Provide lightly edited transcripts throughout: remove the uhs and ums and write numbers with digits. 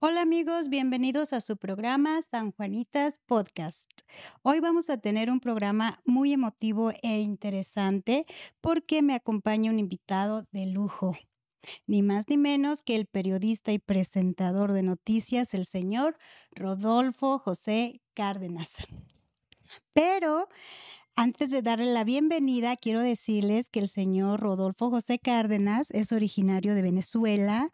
Hola amigos, bienvenidos a su programa San Juanitas Podcast. Hoy vamos a tener un programa muy emotivo e interesante porque me acompaña un invitado de lujo, ni más ni menos que el periodista y presentador de noticias, el señor Rodolfo José Cárdenas. Pero antes de darle la bienvenida, quiero decirles que el señor Rodolfo José Cárdenas es originario de Venezuela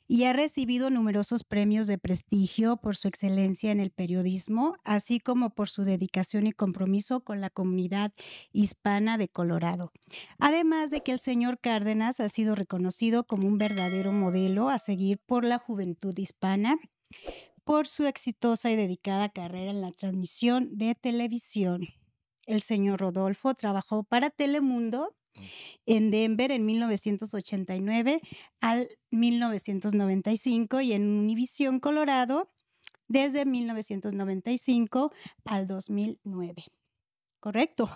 y ha recibido numerosos premios de prestigio por su excelencia en el periodismo, así como por su dedicación y compromiso con la comunidad hispana de Colorado. Además de que el señor Cárdenas ha sido reconocido como un verdadero modelo a seguir por la juventud hispana por su exitosa y dedicada carrera en la transmisión de televisión. El señor Rodolfo trabajó para Telemundo en Denver en 1989 al 1995 y en Univisión Colorado desde 1995 al 2009. Correcto.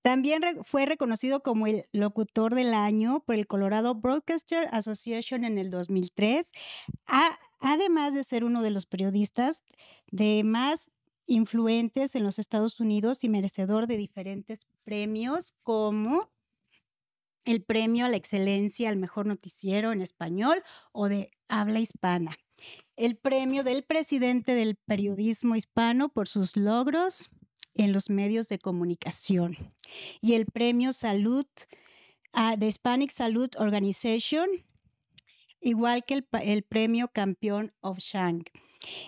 También fue reconocido como el locutor del año por el Colorado Broadcaster Association en el 2003, además de ser uno de los periodistas de más influentes en los Estados Unidos y merecedor de diferentes premios como el premio a la excelencia al mejor noticiero en español o de habla hispana, el premio del presidente del periodismo hispano por sus logros en los medios de comunicación y el premio Salud de Hispanic Salud Organization, igual que el premio Campeón of Shank,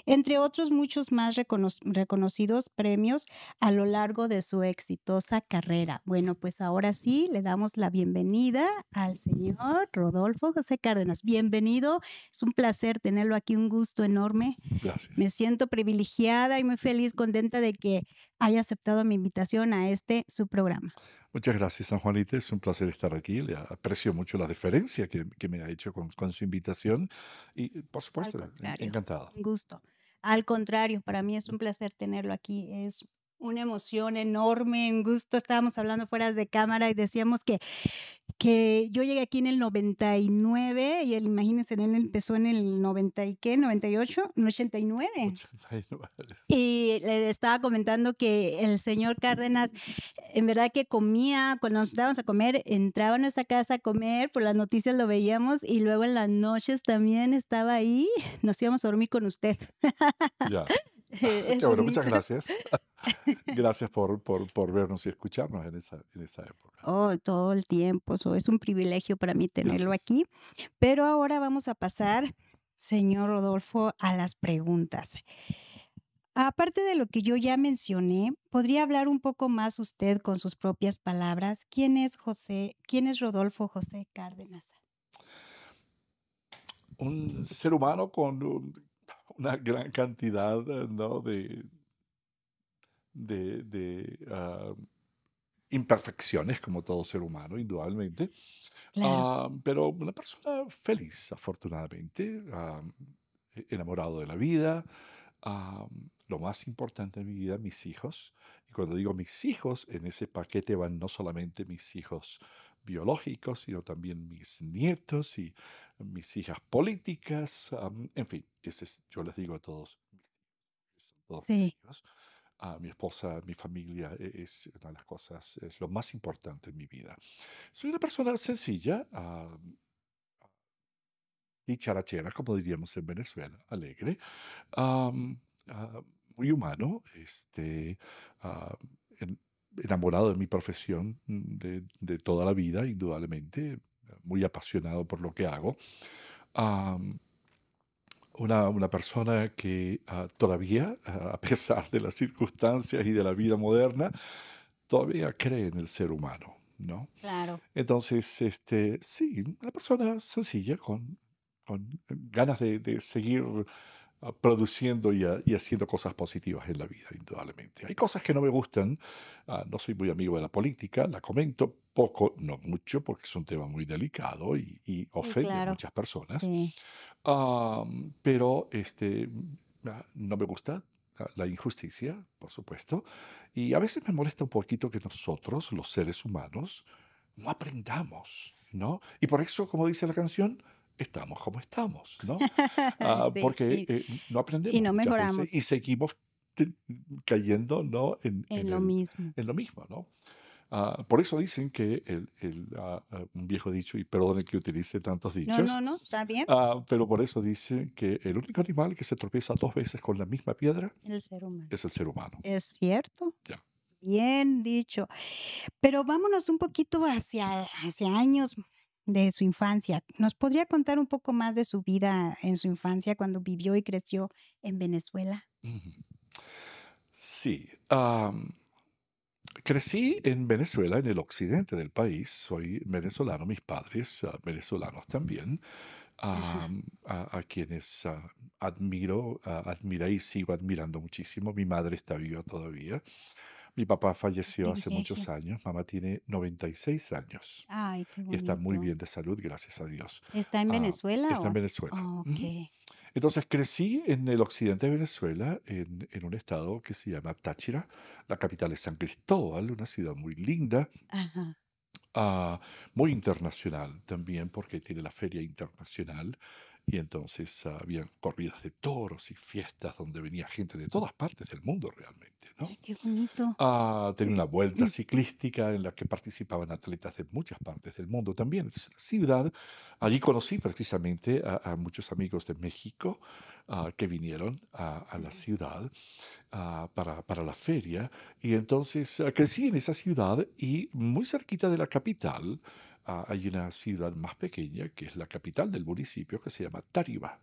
entre otros muchos más reconocidos premios a lo largo de su exitosa carrera. Bueno, pues ahora sí le damos la bienvenida al señor Rodolfo José Cárdenas. Bienvenido, es un placer tenerlo aquí, un gusto enorme. Me Gracias. siento privilegiada y muy feliz, contenta de que haya aceptado mi invitación a su programa. Muchas gracias, San Juanita. Es un placer estar aquí. Le aprecio mucho la deferencia que me ha hecho con su invitación y, por Al supuesto, contrario, encantado. un gusto. Al contrario, para mí es un placer tenerlo aquí. Es una emoción enorme, un gusto. Estábamos hablando fuera de cámara y decíamos que yo llegué aquí en el 99 y él, imagínense, él empezó en el 90 y qué, 98, en 89. 89. Y le estaba comentando que el señor Cárdenas, en verdad que comía, cuando nos dábamos a comer, entraba a nuestra casa a comer, por las noticias lo veíamos y luego en las noches también estaba ahí, nos íbamos a dormir con usted. Ya. Qué Es bueno, muchas bonito. gracias. Gracias por vernos y escucharnos en esa época. Oh, todo el tiempo, es un privilegio para mí tenerlo Gracias. aquí. Pero ahora vamos a pasar, señor Rodolfo, a las preguntas. Aparte de lo que yo ya mencioné, ¿podría hablar un poco más usted con sus propias palabras? ¿Quién es Rodolfo José Cárdenas? Un ser humano con una gran cantidad, ¿no? de imperfecciones, como todo ser humano, indudablemente. Claro, Pero una persona feliz, afortunadamente, enamorado de la vida. Lo más importante en mi vida, mis hijos. Y cuando digo mis hijos, en ese paquete van no solamente mis hijos biológicos, sino también mis nietos y mis hijas políticas. En fin, yo les digo a todos, son todos mis sí. hijos. Mi esposa, mi familia es una de las cosas, es lo más importante en mi vida. Soy una persona sencilla, dicharachera, como diríamos en Venezuela, alegre, am, ah, muy humano, ah, en- enamorado de mi profesión de toda la vida, indudablemente, muy apasionado por lo que hago. Am, una persona que todavía, a pesar de las circunstancias y de la vida moderna, todavía cree en el ser humano, ¿no? Claro. Entonces, sí, una persona sencilla con ganas de seguir produciendo y haciendo cosas positivas en la vida, indudablemente. Hay cosas que no me gustan. No soy muy amigo de la política, la comento poco, no mucho, porque es un tema muy delicado y Sí, ofende a claro. muchas personas. Sí, Pero no me gusta la injusticia, por supuesto, y a veces me molesta un poquito que nosotros, los seres humanos, no aprendamos, ¿no? Y por eso, como dice la canción, estamos como estamos, ¿no? Sí, Porque no y aprendemos no muchas veces mejoramos y seguimos cayendo, ¿no? en lo mismo. En lo mismo, ¿no? Por eso dicen que un viejo dicho, y perdone que utilice tantos No, no, dichos, no, está bien, pero por eso dicen que el único animal que se tropieza 2 veces con la misma piedra el ser humano. es el ser humano. Es cierto, Ya. bien dicho. Pero vámonos un poquito hacia años de su infancia. ¿Nos podría contar un poco más de su vida en su infancia cuando vivió y creció en Venezuela? Ujú. Sí. Crecí en Venezuela, en el occidente del país. Soy venezolano, mis padres venezolanos también, Ajá, a quienes admiré y sigo admirando muchísimo. Mi madre está viva todavía. Mi papá qué falleció hace muchos privilegio. años. Mamá tiene 96 años Ay, qué y está muy bonito. bien de salud, gracias a Dios. ¿Está en Venezuela Está en o? Venezuela. Ujú. Okey. Entonces crecí en el occidente de Venezuela, en un estado que se llama Táchira. La capital es San Cristóbal, una ciudad muy linda, Ajá. ah, muy internacional también, porque tiene la feria internacional. Y entonces habían corridas de toros y fiestas donde venía gente de todas partes del mundo realmente, ¿no? Ay, qué bonito. Tenía una vuelta ciclística en la que participaban atletas de muchas partes del mundo también. Entonces, la ciudad, allí conocí precisamente a muchos amigos de México que vinieron a la ciudad para la feria. Y entonces crecí en esa ciudad y muy cerquita de la capital hay una ciudad más pequeña que es la capital del municipio que se llama Táriba.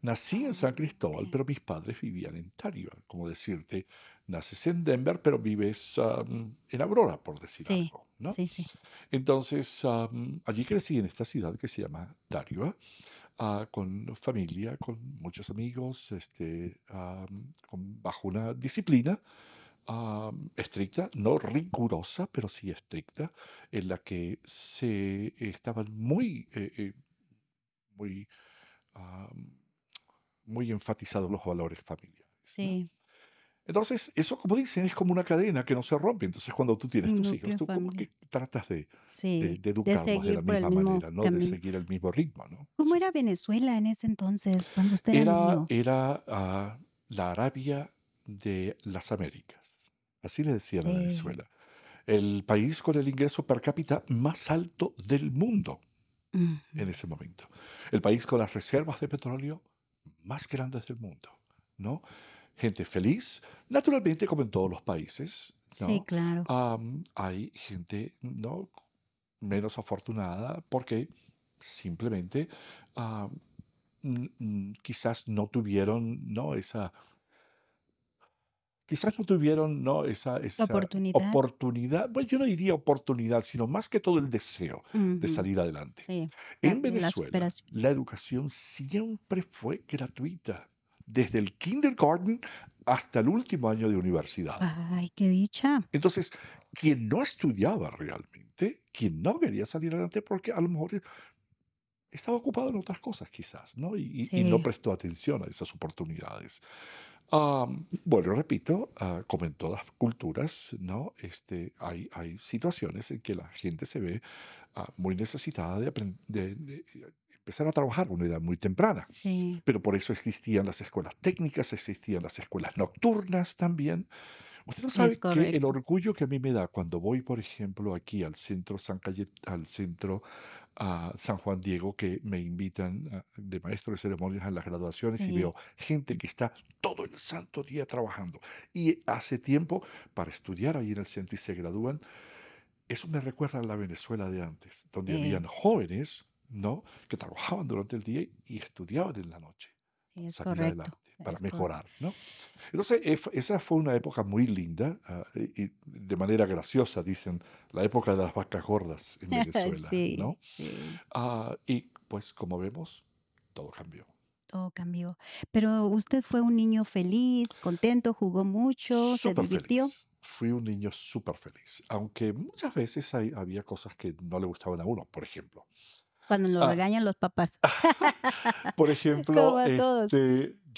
Nací en San Ah, Cristóbal, okey. pero mis padres vivían en Táriba. Como decirte, naces en Denver, pero vives en Aurora, por decir Sí, algo, ¿no? sí, sí. Entonces, allí crecí en esta ciudad que se llama Táriba, con familia, con muchos amigos, bajo una disciplina estricta, no rigurosa, pero sí estricta, en la que se estaban muy am, muy enfatizados los valores familiares, ¿no? Sí, Entonces, eso, como dicen, es como una cadena que no se rompe. Entonces, cuando tú tienes un tus hijos, núcleo tú como familiar. que tratas Sí, de de educarlos de seguir la por el misma mismo manera, ¿no? De camino. seguir el mismo ritmo, ¿no? ¿Cómo Sí. era Venezuela en ese entonces, cuando usted era niño? Era la Arabia de las Américas. Así le decían a Sí. Venezuela. El país con el ingreso per cápita más alto del mundo Ujú. en ese momento. El país con las reservas de petróleo más grandes del mundo, ¿no? Gente feliz, naturalmente como en todos los países, Sí, ¿no? claro. Hay gente, ¿no? Menos afortunada porque simplemente am, quizás no tuvieron, ¿no? Quizás no tuvieron, ¿no? Esa ¿Oportunidad? oportunidad, bueno, yo no diría oportunidad, sino más que todo el deseo de Ujú. salir adelante. Sí, En la Venezuela, superación. la educación siempre fue gratuita, desde el kindergarten hasta el último año de universidad. Ay, qué dicha. Entonces, quien no estudiaba realmente, quien no quería salir adelante, porque a lo mejor estaba ocupado en otras cosas quizás, ¿no? Y no Sí, prestó atención a esas oportunidades. Bueno, repito, como en todas culturas, ¿no? Hay situaciones en que la gente se ve muy necesitada de empezar a trabajar a una edad muy temprana. sí. Pero por eso existían las escuelas técnicas, existían las escuelas nocturnas también. Usted no Es sabe que el correcto. orgullo que a mí me da cuando voy, por ejemplo, aquí al centro al centro San Juan Diego, que me invitan de maestro de ceremonias a las graduaciones y Sí, veo gente que está todo el santo día trabajando y hace tiempo para estudiar ahí en el centro y se gradúan. Eso me recuerda a la Venezuela de antes, donde sí, habían jóvenes, ¿no? Que trabajaban durante el día y estudiaban en la noche sí, para es salir correcto, adelante, para es correcto. mejorar, ¿no? Entonces, esa fue una época muy linda y de manera graciosa, dicen, la época de las vacas gordas en Venezuela, Sí, ¿no? sí, Y pues como vemos, todo cambió. todo cambió. Pero, ¿usted fue un niño feliz, contento, jugó mucho, se Súper divirtió? feliz. Fui un niño súper feliz, aunque muchas veces había cosas que no le gustaban a uno, por ejemplo. Cuando lo Ah, regañan los papás. por Como ejemplo, a todos.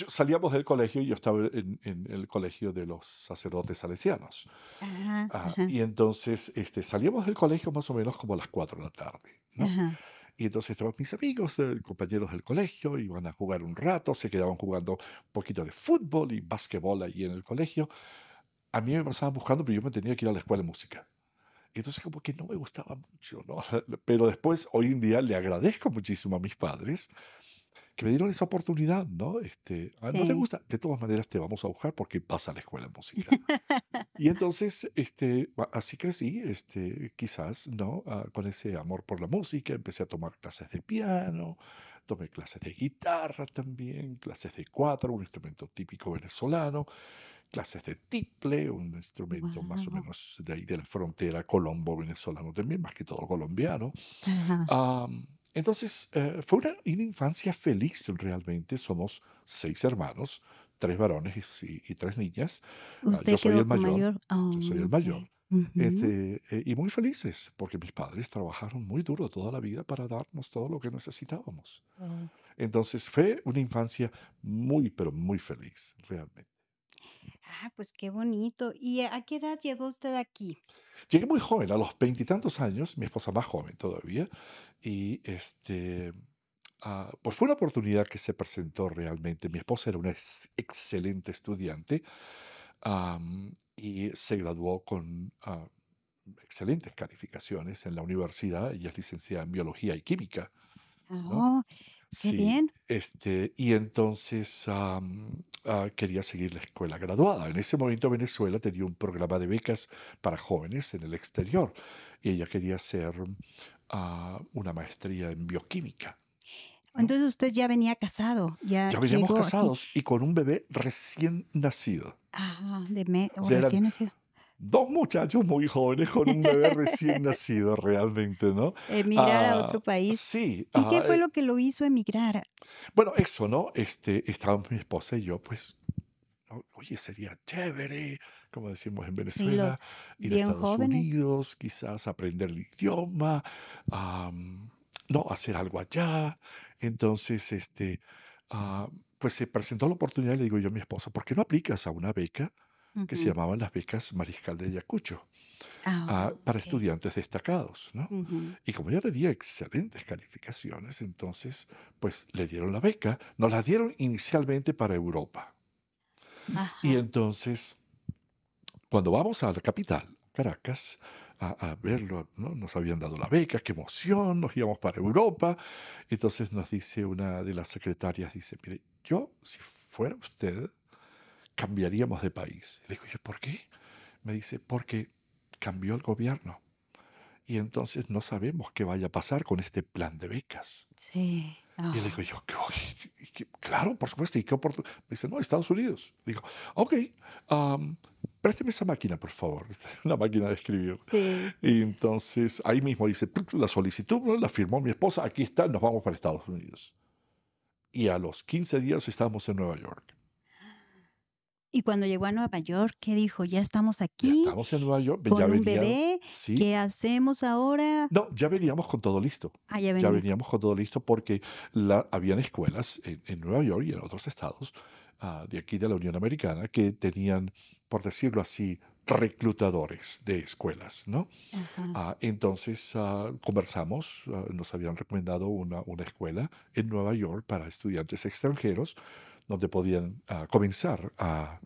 salíamos del colegio y yo estaba en el colegio de los sacerdotes salesianos. Ajá, ajá, Y entonces salíamos del colegio más o menos como a las 4 de la tarde, ¿no? ajá. Y entonces todos mis amigos, compañeros del colegio, iban a jugar un rato, se quedaban jugando un poquito de fútbol y básquetbol allí en el colegio. A mí me pasaban buscando, pero yo me tenía que ir a la escuela de música. Entonces como que no me gustaba mucho, ¿no? Pero después, hoy en día, le agradezco muchísimo a mis padres que me dieron esa oportunidad, ¿no? ¿No te Sí. gusta? De todas maneras te vamos a buscar porque vas a la escuela de música. Y entonces, así crecí, quizás, ¿no? Con ese amor por la música, empecé a tomar clases de piano, tomé clases de guitarra también, clases de cuatro, un instrumento típico venezolano, clases de tiple, un instrumento más o Wow. menos de ahí de la frontera colombo-venezolano también, más que todo colombiano. Ajá. Entonces, fue una infancia feliz realmente. Somos seis hermanos, tres varones y tres niñas. Yo ¿Usted soy quedó el con mayor, mayor? yo soy Oh, el mayor. okey. Ujú. Y muy felices, porque mis padres trabajaron muy duro toda la vida para darnos todo lo que necesitábamos. Oh. Entonces, fue una infancia muy, pero muy feliz, realmente. Ah, pues qué bonito. ¿Y a qué edad llegó usted aquí? Llegué muy joven, a los veintitantos años, mi esposa más joven todavía, y pues fue una oportunidad que se presentó realmente. Mi esposa era una excelente estudiante, y se graduó con excelentes calificaciones en la universidad. Ella es licenciada en biología y química, ¿no? Oh, qué Sí, bien. y entonces quería seguir la escuela graduada. En ese momento Venezuela tenía un programa de becas para jóvenes en el exterior y ella quería hacer una maestría en bioquímica, ¿no? Entonces usted ya venía casado, ya Ya veníamos llegó aquí. casados y con un bebé recién nacido. Ah, O o sea, eran recién nacido. dos muchachos muy jóvenes con un bebé recién nacido realmente, ¿no? Emigrar a otro país. Sí, ¿Y qué fue lo que lo hizo emigrar? bueno, eso, ¿no? Estábamos mi esposa y yo, pues, oye, sería chévere, como decimos en Sí, lo Venezuela, ir a bien Estados jóvenes. Unidos, quizás aprender el idioma, no, hacer algo allá. Entonces, pues se presentó la oportunidad y le digo yo a mi esposa, ¿por qué no aplicas a una beca que se Ujú. llamaban las becas Mariscal de Ayacucho, Ah, para okey. estudiantes destacados, ¿no? Ujú. Y como ella tenía excelentes calificaciones, entonces, pues le dieron la beca. Nos la dieron inicialmente para Europa. Y Ajá. entonces, cuando vamos a la capital, Caracas, a verlo, ¿no? Nos habían dado la beca, qué emoción, nos íbamos para Europa. Entonces nos dice una de las secretarias, dice, mire, yo, si fuera usted, cambiaríamos de país. Le digo yo, ¿por qué? Me dice, porque cambió el gobierno y entonces no sabemos qué vaya a pasar con este plan de becas. Sí. Y le digo Ah, yo, claro, por supuesto, ¿y qué oportunidad? Me dice, no, Estados Unidos. Le digo, ok, présteme esa máquina, por favor, la máquina de escribir. sí. Y entonces ahí mismo dice, la solicitud, ¿no? La firmó mi esposa, aquí está, nos vamos para Estados Unidos. Y a los 15 días estábamos en Nueva York. Y cuando llegó a Nueva York, ¿qué dijo? Ya estamos Ya aquí estamos en Nueva York, ya con un venía, bebé, sí. ¿qué hacemos ahora? No, ya veníamos con todo listo. Ah, ya Ya venía. veníamos con todo listo porque habían escuelas en Nueva York y en otros estados de aquí de la Unión Americana que tenían, por decirlo así, reclutadores de escuelas, ¿no? Ajá. Entonces conversamos, nos habían recomendado una escuela en Nueva York para estudiantes extranjeros donde podían comenzar a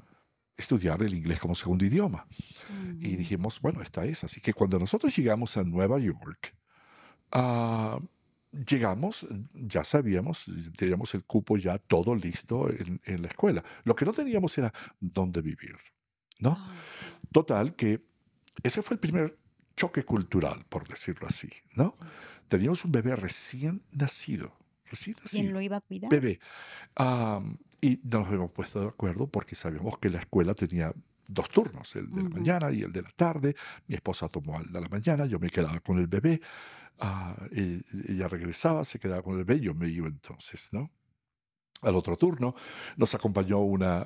estudiar el inglés como segundo idioma. Y Ujú. dijimos, bueno, esta es. Así que cuando nosotros llegamos a Nueva York, ah, llegamos, ya sabíamos, teníamos el cupo ya todo listo en la escuela. Lo que no teníamos era dónde vivir, ¿no? Ah, okey. Total, que ese fue el primer choque cultural, por decirlo así, ¿no? Sí. Teníamos un bebé recién ¿Quién nacido, lo iba a cuidar? bebé. Y nos habíamos puesto de acuerdo porque sabíamos que la escuela tenía dos turnos, el de la Ujú. mañana y el de la tarde. Mi esposa tomó el de la mañana, yo me quedaba con el bebé. Ella regresaba, se quedaba con el bebé, yo me iba entonces, ¿no? Al otro turno nos acompañó una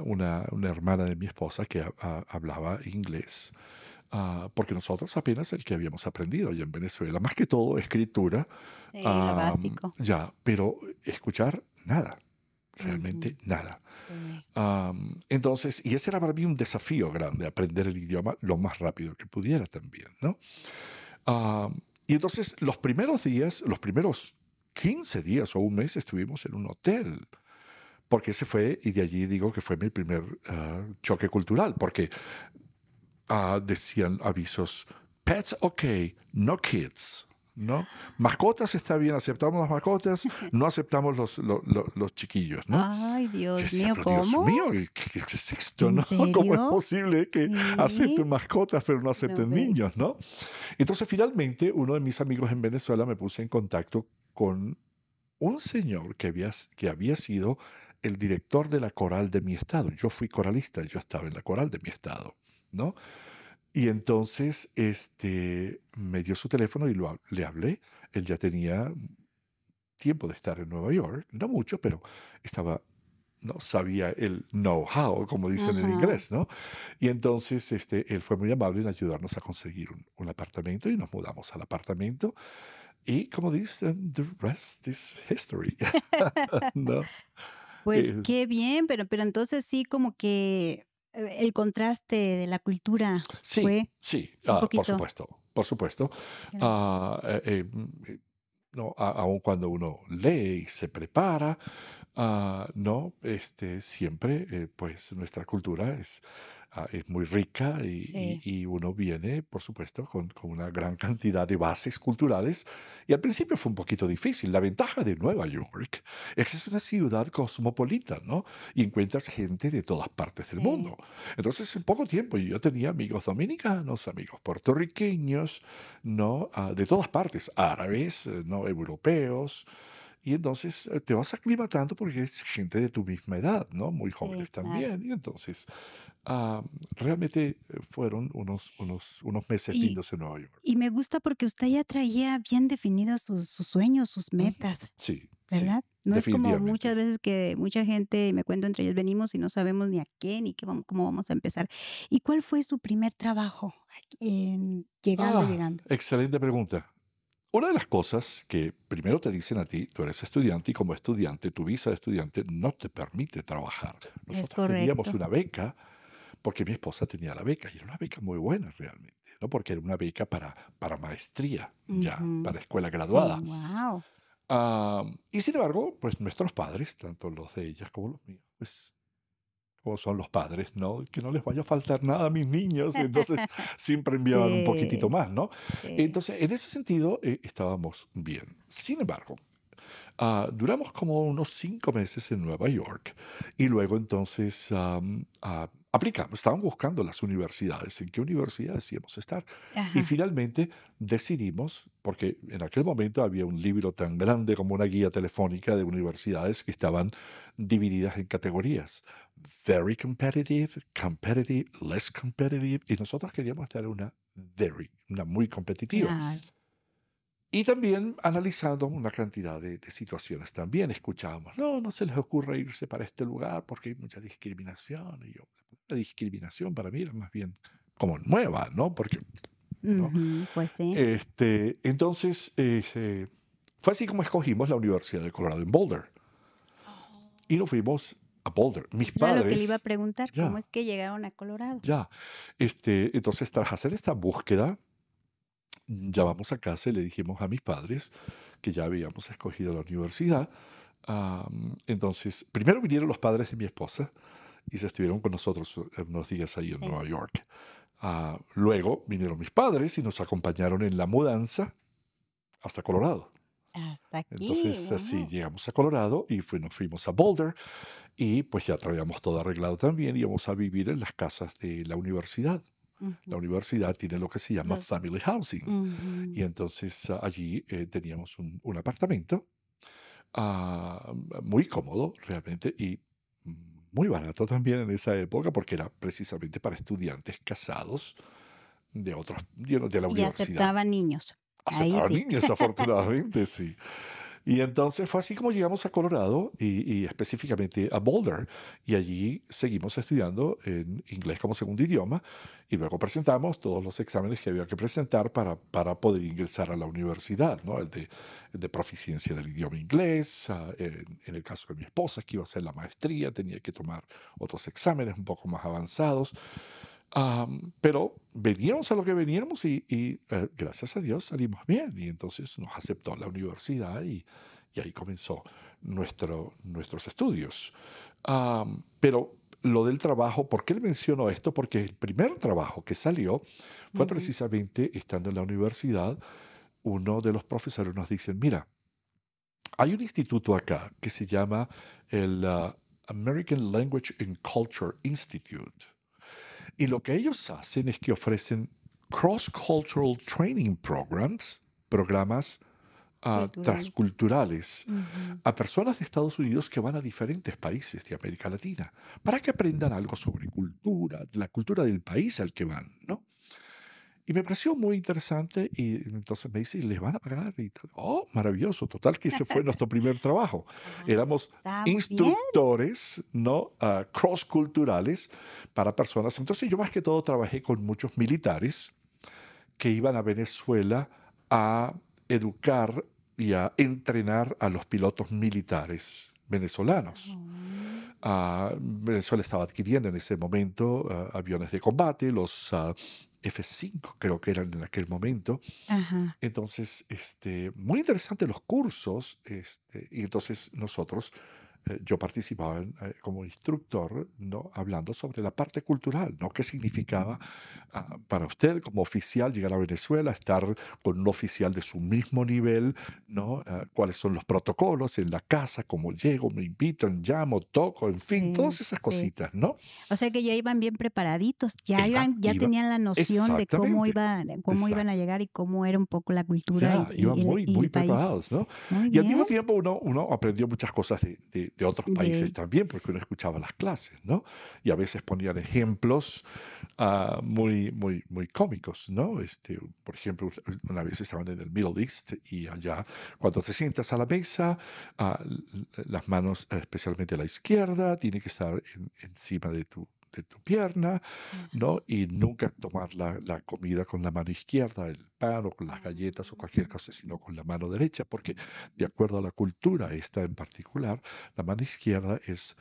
hermana de mi esposa que hablaba inglés, porque nosotros apenas el que habíamos aprendido allá en Venezuela, más que todo escritura, Sí, lo básico. ya, pero escuchar nada, Ujú. realmente nada. Sí. Entonces, y ese era para mí un desafío grande, aprender el idioma lo más rápido que pudiera también, ¿no? Y entonces los primeros días, los primeros 15 días o un mes estuvimos en un hotel. Porque ese fue, y de allí digo que fue mi primer choque cultural, porque decían avisos, pets ok, no kids, ¿no? Mascotas está bien, aceptamos las mascotas, no aceptamos los chiquillos, ¿no? Ay, Yo Dios decía, mío, pero Dios ¿cómo? mío, ¿qué es esto, ¿En no? ¿Cómo es serio? posible que Sí. acepten mascotas pero no No, acepten ve. niños, ¿no? Entonces, finalmente, uno de mis amigos en Venezuela me puso en contacto con un señor que había sido el director de la coral de mi estado. Yo fui coralista, yo estaba en la coral de mi estado, ¿no? Y entonces me dio su teléfono y le hablé. Él ya tenía tiempo de estar en Nueva York, no mucho, pero estaba, ¿no? Sabía el know-how, como dicen en Ajá. inglés, ¿no? Y entonces él fue muy amable en ayudarnos a conseguir un apartamento y nos mudamos al apartamento. Y como dicen, the rest is history, ¿no? Pues Eh, qué bien, pero entonces sí como que, el contraste de la cultura sí, fue sí, un por poquito supuesto, por supuesto. claro. Ah, no, aun cuando uno lee y se prepara, no, siempre, pues nuestra cultura es muy rica Sí, y uno viene, por supuesto, con una gran cantidad de bases culturales. Y al principio fue un poquito difícil. La ventaja de Nueva York es que es una ciudad cosmopolita, ¿no? Y encuentras gente de todas partes del sí. mundo. Entonces, en poco tiempo yo tenía amigos dominicanos, amigos puertorriqueños, ¿no? De todas partes, árabes, ¿no? Europeos. Y entonces te vas aclimatando porque es gente de tu misma edad, ¿no? Muy Sí, jóvenes claro. también. Y entonces ah, realmente fueron unos meses Y lindos en Nueva York. y me gusta porque usted ya traía bien definidos sus sueños, sus Ujú. metas, Sí, sí, ¿verdad? No es como muchas definitivamente. veces que mucha gente, y me cuento entre ellos, venimos y no sabemos ni a qué, ni qué vamos cómo vamos a empezar. ¿Y cuál fue su primer trabajo aquí en llegando? Excelente pregunta. Una de las cosas que primero te dicen a ti, tú eres estudiante y como estudiante, tu visa de estudiante no te permite trabajar. Es Nosotros teníamos correcto. una beca porque mi esposa tenía la beca y era una beca muy buena realmente, ¿no? Porque era una beca para maestría, ya, Ujú. para escuela Sí, graduada. wow. Y sin embargo, pues nuestros padres, tanto los de ellas como los míos, pues como son los padres, ¿no? Que no les vaya a faltar nada a mis niños, entonces siempre enviaban un poquitito Sí, más, ¿no? sí. Entonces, en ese sentido, estábamos bien. Sin embargo, duramos como unos 5 meses en Nueva York y luego entonces aplicamos, estaban buscando las universidades, en qué universidades íbamos a estar. Y Ajá. finalmente decidimos, porque en aquel momento había un libro tan grande como una guía telefónica de universidades que estaban divididas en categorías. Very competitive, competitive, less competitive. Y nosotros queríamos estar en una muy competitiva. Claro. Y también analizando una cantidad de situaciones. También escuchábamos, no se les ocurre irse para este lugar porque hay mucha discriminación. Y yo, la discriminación para mí era más bien como nueva, ¿no? Porque, ¿no? Ujú, pues sí. Entonces, fue así como escogimos la Universidad de Colorado en Boulder. Y nos fuimos a Boulder. Mis Eso era lo que le iba a padres, preguntar, ¿cómo ya, es que llegaron a Colorado? ya. Entonces, tras hacer esta búsqueda, llamamos a casa y le dijimos a mis padres que ya habíamos escogido la universidad. Entonces, primero vinieron los padres de mi esposa y se estuvieron con nosotros unos días ahí en Sí. Nueva York. Luego vinieron mis padres y nos acompañaron en la mudanza hasta Colorado. Hasta aquí, Entonces, así wow. llegamos a Colorado y nos fuimos a Boulder y pues ya traíamos todo arreglado también y íbamos a vivir en las casas de la universidad. La universidad tiene lo que se llama Los family housing. Y ujú. entonces allí teníamos un apartamento muy cómodo realmente y muy barato también en esa época porque era precisamente para estudiantes casados de otros, de la Y universidad. aceptaban niños. Ahí Aceptaban sí. niños, afortunadamente, sí. Y entonces fue así como llegamos a Colorado y específicamente a Boulder. Y allí seguimos estudiando en inglés como segundo idioma y luego presentamos todos los exámenes que había que presentar para poder ingresar a la universidad, ¿no? El de proficiencia del idioma inglés, en el caso de mi esposa, que iba a hacer la maestría, tenía que tomar otros exámenes un poco más avanzados. Pero veníamos a lo que veníamos y gracias a Dios salimos bien. Y entonces nos aceptó la universidad Y ahí comenzó nuestros estudios. Pero lo del trabajo, ¿por qué le menciono esto? Porque el primer trabajo que salió fue Ujú. precisamente estando en la universidad. Uno de los profesores nos dice, mira, hay un instituto acá que se llama el American Language and Culture Institute. Y lo que ellos hacen es que ofrecen cross-cultural training programs, programas Cultural. transculturales, Ujú. a personas de Estados Unidos que van a diferentes países de América Latina, para que aprendan algo sobre cultura, la cultura del país al que van, ¿no? Y me pareció muy interesante y entonces me dice, ¿les van a pagar? Y tal. Oh, maravilloso, total que ese fue nuestro primer trabajo. Ah, Éramos está muy bien. instructores, ¿no? Cross-culturales para personas. Entonces yo más que todo trabajé con muchos militares que iban a Venezuela a educar y a entrenar a los pilotos militares venezolanos. Oh. Venezuela estaba adquiriendo en ese momento aviones de combate, los F-5 creo que eran en aquel momento. Ajá. Entonces, muy interesantes los cursos, y entonces nosotros, yo participaba como instructor, ¿no? Hablando sobre la parte cultural, ¿no? ¿Qué significaba para usted como oficial llegar a Venezuela, estar con un oficial de su mismo nivel, ¿no? ¿Cuáles son los protocolos en la casa? ¿Cómo llego? ¿Me invitan? ¿Llamo? ¿Toco? En fin, Sí, todas esas sí. cositas, ¿no? O sea que ya iban bien preparaditos, ya Iba, tenían la noción de exactamente, cómo iban a exacto. llegar y cómo era un poco la cultura Ya, iban muy, y muy el país. preparados, ¿no? Muy Y al bien. mismo tiempo uno aprendió muchas cosas de otros países De también, porque uno escuchaba las clases, ¿no? Y a veces ponían ejemplos muy, muy, muy cómicos, ¿no? Por ejemplo, una vez estaban en el Middle East y allá, cuando te sientas a la mesa, las manos, especialmente a la izquierda, tienen que estar encima de tu pierna, Ajá. ¿no? Y nunca tomar la comida con la mano izquierda, el pan o con las galletas o cualquier cosa, sino con la mano derecha, porque de acuerdo a la cultura esta en particular, la mano izquierda es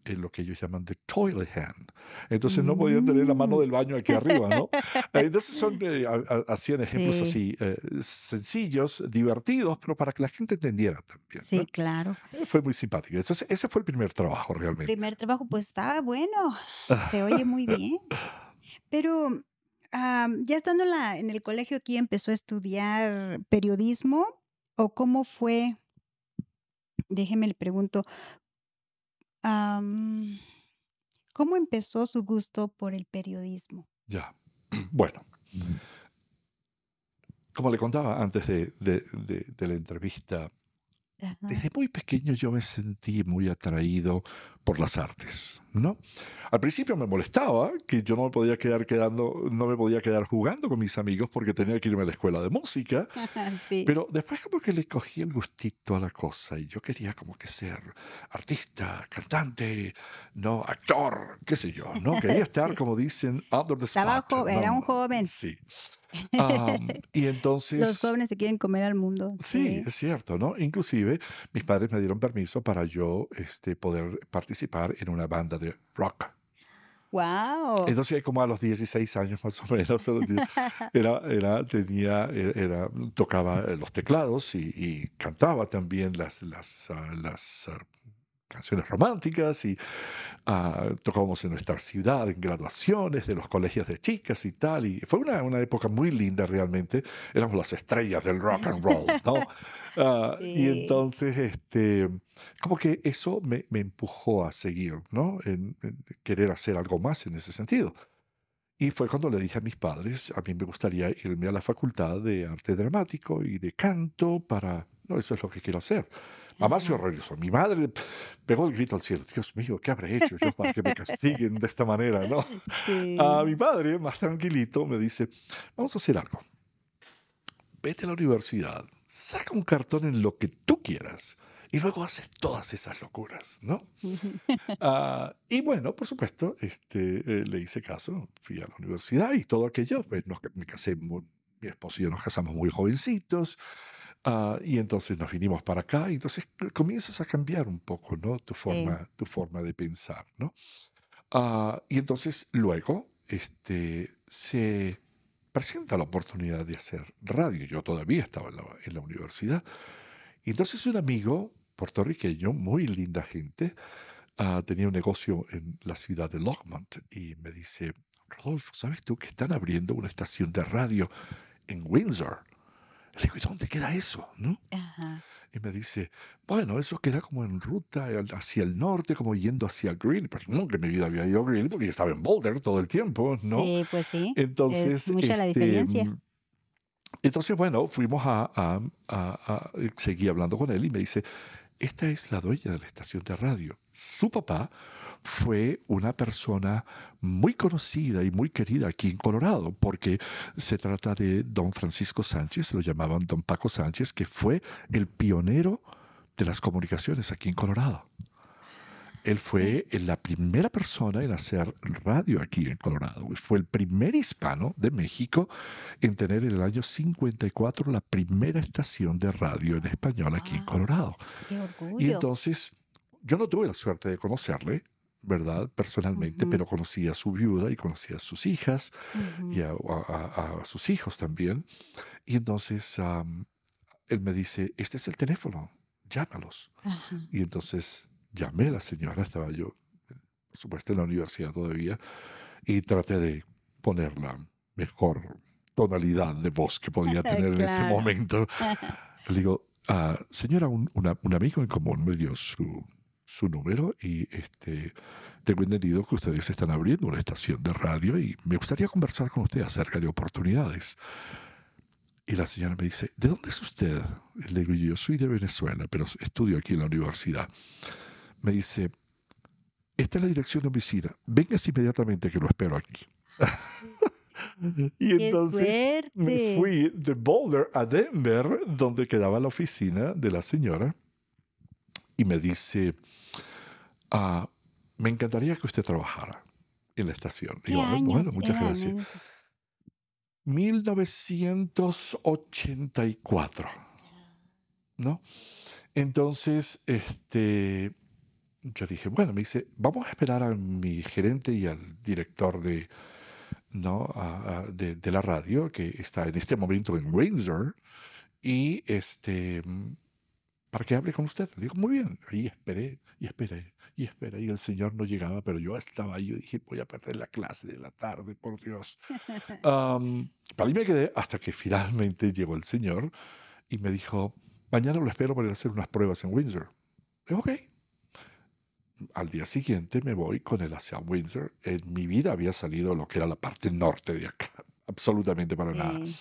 lo que ellos llaman the toilet hand. Entonces no podían tener la mano Mm. del baño aquí arriba, ¿no? Entonces hacían ejemplos Sí, así sencillos, divertidos, pero para que la gente entendiera también, sí, ¿no? claro. Fue muy simpático. Entonces ese fue el primer trabajo Su realmente. primer trabajo, pues, estaba bueno, se oye muy bien. Pero, ya estando en el colegio aquí, ¿empezó a estudiar periodismo o cómo fue? Déjeme le pregunto, am, ¿cómo empezó su gusto por el periodismo? Ya. Bueno, como le contaba antes de la entrevista, Ajá. desde muy pequeño yo me sentí muy atraído por las artes, ¿no? Al principio me molestaba que yo no me podía quedar jugando con mis amigos porque tenía que irme a la escuela de música, Sí. pero después como que le cogí el gustito a la cosa y yo quería como que ser artista, cantante, no, actor, qué sé yo, ¿no? Quería estar, Sí. como dicen, under the spot, Era ¿no? un joven. Sí. Y Los entonces jóvenes se quieren comer al mundo, sí, sí. es cierto, ¿no? Inclusive mis padres me dieron permiso para yo poder participar en una banda de rock. Guau. Entonces, como a los 16 años más o menos, tocaba los teclados y cantaba también las canciones románticas y tocábamos en nuestra ciudad, en graduaciones de los colegios de chicas y tal. Y fue una época muy linda realmente. Éramos las estrellas del rock and roll, ¿no? Y Sí. entonces, como que eso me empujó a seguir, ¿no? En querer hacer algo más en ese sentido. Y fue cuando le dije a mis padres, a mí me gustaría irme a la facultad de arte dramático y de canto para, no, eso es lo que quiero hacer. Mamá se Ajá. horrorizó. Mi madre pegó el grito al cielo. Dios mío, ¿qué habré hecho yo para que me castiguen de esta manera, no? A mi Sí. padre, más tranquilito, me dice, vamos a hacer algo. Vete a la universidad, saca un cartón en lo que tú quieras y luego haces todas esas locuras, ¿no? Y bueno, por supuesto, le hice caso, fui a la universidad y todo aquello, pues me casé, mi esposo y yo nos casamos muy jovencitos, y entonces nos vinimos para acá, y entonces comienzas a cambiar un poco, ¿no? Sí. Tu forma de pensar, ¿no? Y entonces luego, se presenta la oportunidad de hacer radio. Yo todavía estaba en la universidad Y entonces un amigo puertorriqueño, muy linda gente, tenía un negocio en la ciudad de Longmont y me dice, Rodolfo, ¿sabes tú que están abriendo una estación de radio en Windsor? Le digo, ¿y dónde queda eso? ¿No? Ajá. Y me dice, bueno, eso queda como en ruta hacia el norte, como yendo hacia Greeley. Pero nunca en mi vida había ido a Greeley porque yo estaba en Boulder todo el tiempo, ¿no? Sí, pues sí, es Entonces, mucha la diferencia. entonces bueno, fuimos seguí hablando con él y me dice, esta es la dueña de la estación de radio. Su papá fue una persona muy conocida y muy querida aquí en Colorado, porque se trata de don Francisco Sánchez, lo llamaban don Paco Sánchez, que fue el pionero de las comunicaciones aquí en Colorado. Él Sí. fue la primera persona en hacer radio aquí en Colorado. Fue el primer hispano de México en tener en el año 54 la primera estación de radio en español aquí en Wow, Colorado. qué Y orgullo. entonces yo no tuve la suerte de conocerle, ¿verdad? Personalmente, Ujú, pero conocí a su viuda y conocí a sus hijas y ujú. a sus hijos también. Y entonces él me dice, este es el teléfono, llámalos. Ajá. Y entonces llamé a la señora, estaba yo, por supuesto, en la universidad todavía, y traté de poner la mejor tonalidad de voz que podía tener en ese Claro. momento. Le digo, señora, un amigo en común me dio su número y tengo entendido que ustedes están abriendo una estación de radio y me gustaría conversar con usted acerca de oportunidades. Y la señora me dice, ¿de dónde es usted? Y le digo, yo soy de Venezuela, pero estudio aquí en la universidad. Me dice, esta es la dirección de oficina, vengas inmediatamente que lo espero aquí. Y ¡Qué entonces me suerte! fui de Boulder a Denver, donde quedaba la oficina de la señora, y me dice, ah, me encantaría que usted trabajara en la estación. Y ¿Qué yo, "Ah, bueno, años muchas eran gracias." en eso? 1984, ¿no? Entonces, yo dije, bueno, me dice, vamos a esperar a mi gerente y al director ¿no? De la radio, que está en este momento en Windsor, y para que hable con usted. Le digo, muy bien. Ahí esperé y esperé y esperé, y el señor no llegaba, pero yo estaba ahí. Yo dije, voy a perder la clase de la tarde, por Dios. Para ahí me quedé hasta que finalmente llegó el señor y me dijo, mañana lo espero para ir a hacer unas pruebas en Windsor. Le digo, ok. Al día siguiente me voy con él hacia Windsor. En mi vida había salido lo que era la parte norte de acá, absolutamente para nada. Sí.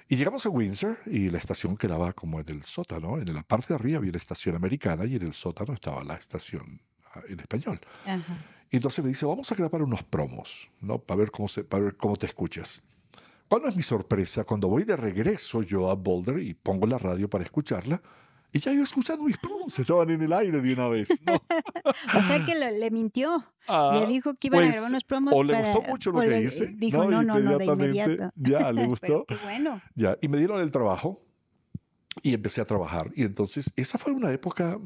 Y llegamos a Windsor y la estación quedaba como en el sótano. En la parte de arriba había la estación americana y en el sótano estaba la estación en español. Ajá. Y entonces me dice, vamos a grabar unos promos, ¿no? Para ver cómo te escuchas. ¿Cuál no es mi sorpresa cuando voy de regreso yo a Boulder y pongo la radio para escucharla? Y ya iba escuchando mis promos, estaban en el aire de una vez, ¿no? O sea que le mintió. Le Ah, dijo que iban a grabar pues unos promos o le para gustó mucho lo o que le hice, dijo: ¿no? "No, no, no", de Inmediatamente, inmediato. ya le Pero gustó, qué bueno. ya. Y me dieron el trabajo y empecé a trabajar. Y entonces, esa fue una época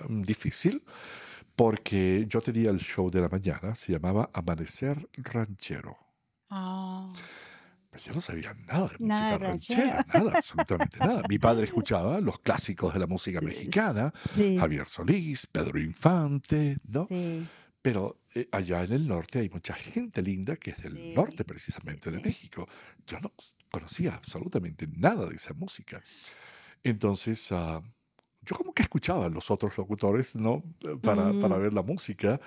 difícil porque yo tenía el show de la mañana, se llamaba Amanecer Ranchero. Ah, Pero yo no sabía nada de nada música de ranchero. ranchera, nada, absolutamente nada. Mi padre escuchaba los clásicos de la música mexicana, Sí, Javier Solís, Pedro Infante, ¿no? sí, Pero allá en el norte hay mucha gente linda que es del sí, norte sí, precisamente de sí. México. Yo no conocía absolutamente nada de esa música. Entonces, yo como que escuchaba a los otros locutores, ¿no? Para Ujú. ver la música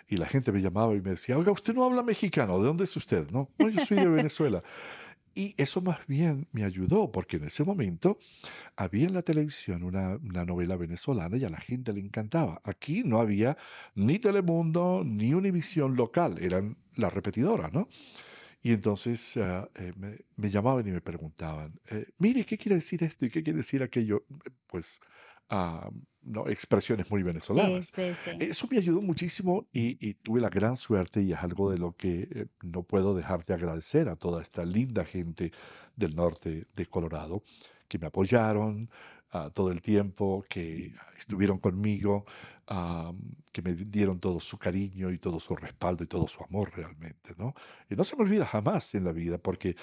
y la gente me llamaba y me decía, oiga, usted no habla mexicano, ¿de dónde es usted? No, no, yo soy de Venezuela. Y eso más bien me ayudó porque en ese momento había en la televisión una novela venezolana y a la gente le encantaba. Aquí no había ni Telemundo ni Univisión local, eran la repetidora, ¿no? Y entonces me llamaban y me preguntaban, mire, ¿qué quiere decir esto y qué quiere decir aquello? Pues, ah, no, expresiones muy Sí, venezolanas. sí, sí. Eso me ayudó muchísimo y tuve la gran suerte y es algo de lo que no puedo dejar de agradecer a toda esta linda gente del norte de Colorado que me apoyaron todo el tiempo, que estuvieron conmigo, ah, que me dieron todo su cariño y todo su respaldo y todo su amor realmente, ¿no? Y no se me olvida jamás en la vida porque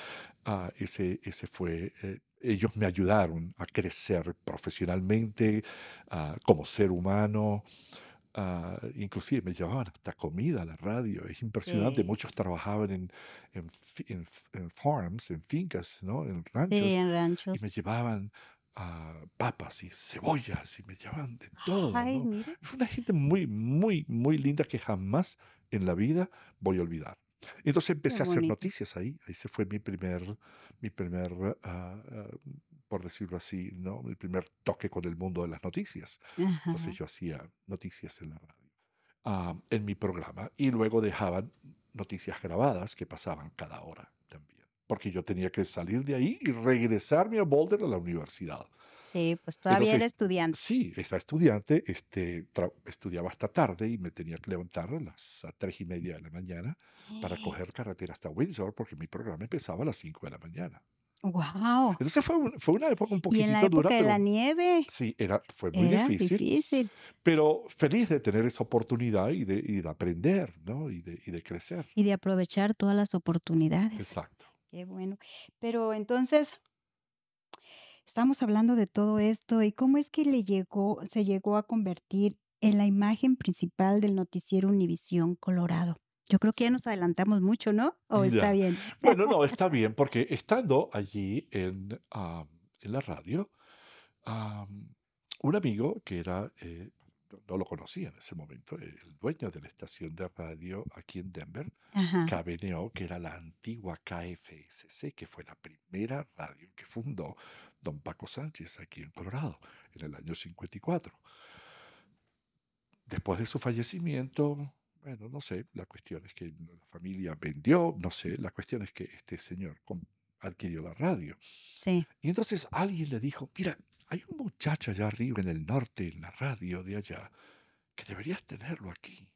ese fue ellos me ayudaron a crecer profesionalmente, como ser humano. Inclusive me llevaban hasta comida a la radio. Es impresionante. Sí, Muchos trabajaban en farms, en fincas, ¿no? En sí, ranchos, en y me ranchos. llevaban papas y cebollas y me llevaban de todo, Ay, ¿no? mira, Fue una gente muy, muy, muy linda que jamás en la vida voy a olvidar. Entonces qué empecé a hacer bonito. noticias ahí. Ahí se fue mi primer, por decirlo así, ¿no? Mi primer toque con el mundo de las noticias. Entonces Ajá. yo hacía noticias en la radio, en mi programa, y luego dejaban noticias grabadas que pasaban cada hora también, porque yo tenía que salir de ahí y regresarme a Boulder a la universidad. Sí, pues todavía era Entonces, estudiante. sí, era estudiante, estudiaba hasta tarde y me tenía que levantar a las 3:30 de la mañana para coger carretera hasta Windsor, porque mi programa empezaba a las 5 de la mañana. Wow. Entonces fue una época un Y en la poquitito dura, época de pero la nieve sí, fue muy era difícil, difícil. pero feliz de tener esa oportunidad y de aprender, ¿no? Y de crecer. Y de aprovechar todas las oportunidades. Exacto. Qué bueno. Pero entonces, estamos hablando de todo esto y cómo es que se llegó a convertir en la imagen principal del noticiero Univisión Colorado. Yo creo que ya nos adelantamos mucho, ¿no? ¿O está Ya. bien? Bueno, no, está bien, porque estando allí en la radio, am, un amigo que era, no lo conocía en ese momento, el dueño de la estación de radio aquí en Denver, Ajá. KBNO, que era la antigua KFSC, que fue la primera radio que fundó don Paco Sánchez aquí en Colorado en el año 54. Después de su fallecimiento, bueno, no sé, la cuestión es que la familia vendió, no sé, la cuestión es que este señor adquirió la radio. Sí. Y entonces alguien le dijo, mira, hay un muchacho allá arriba en el norte, en la radio de allá, que deberías tenerlo aquí.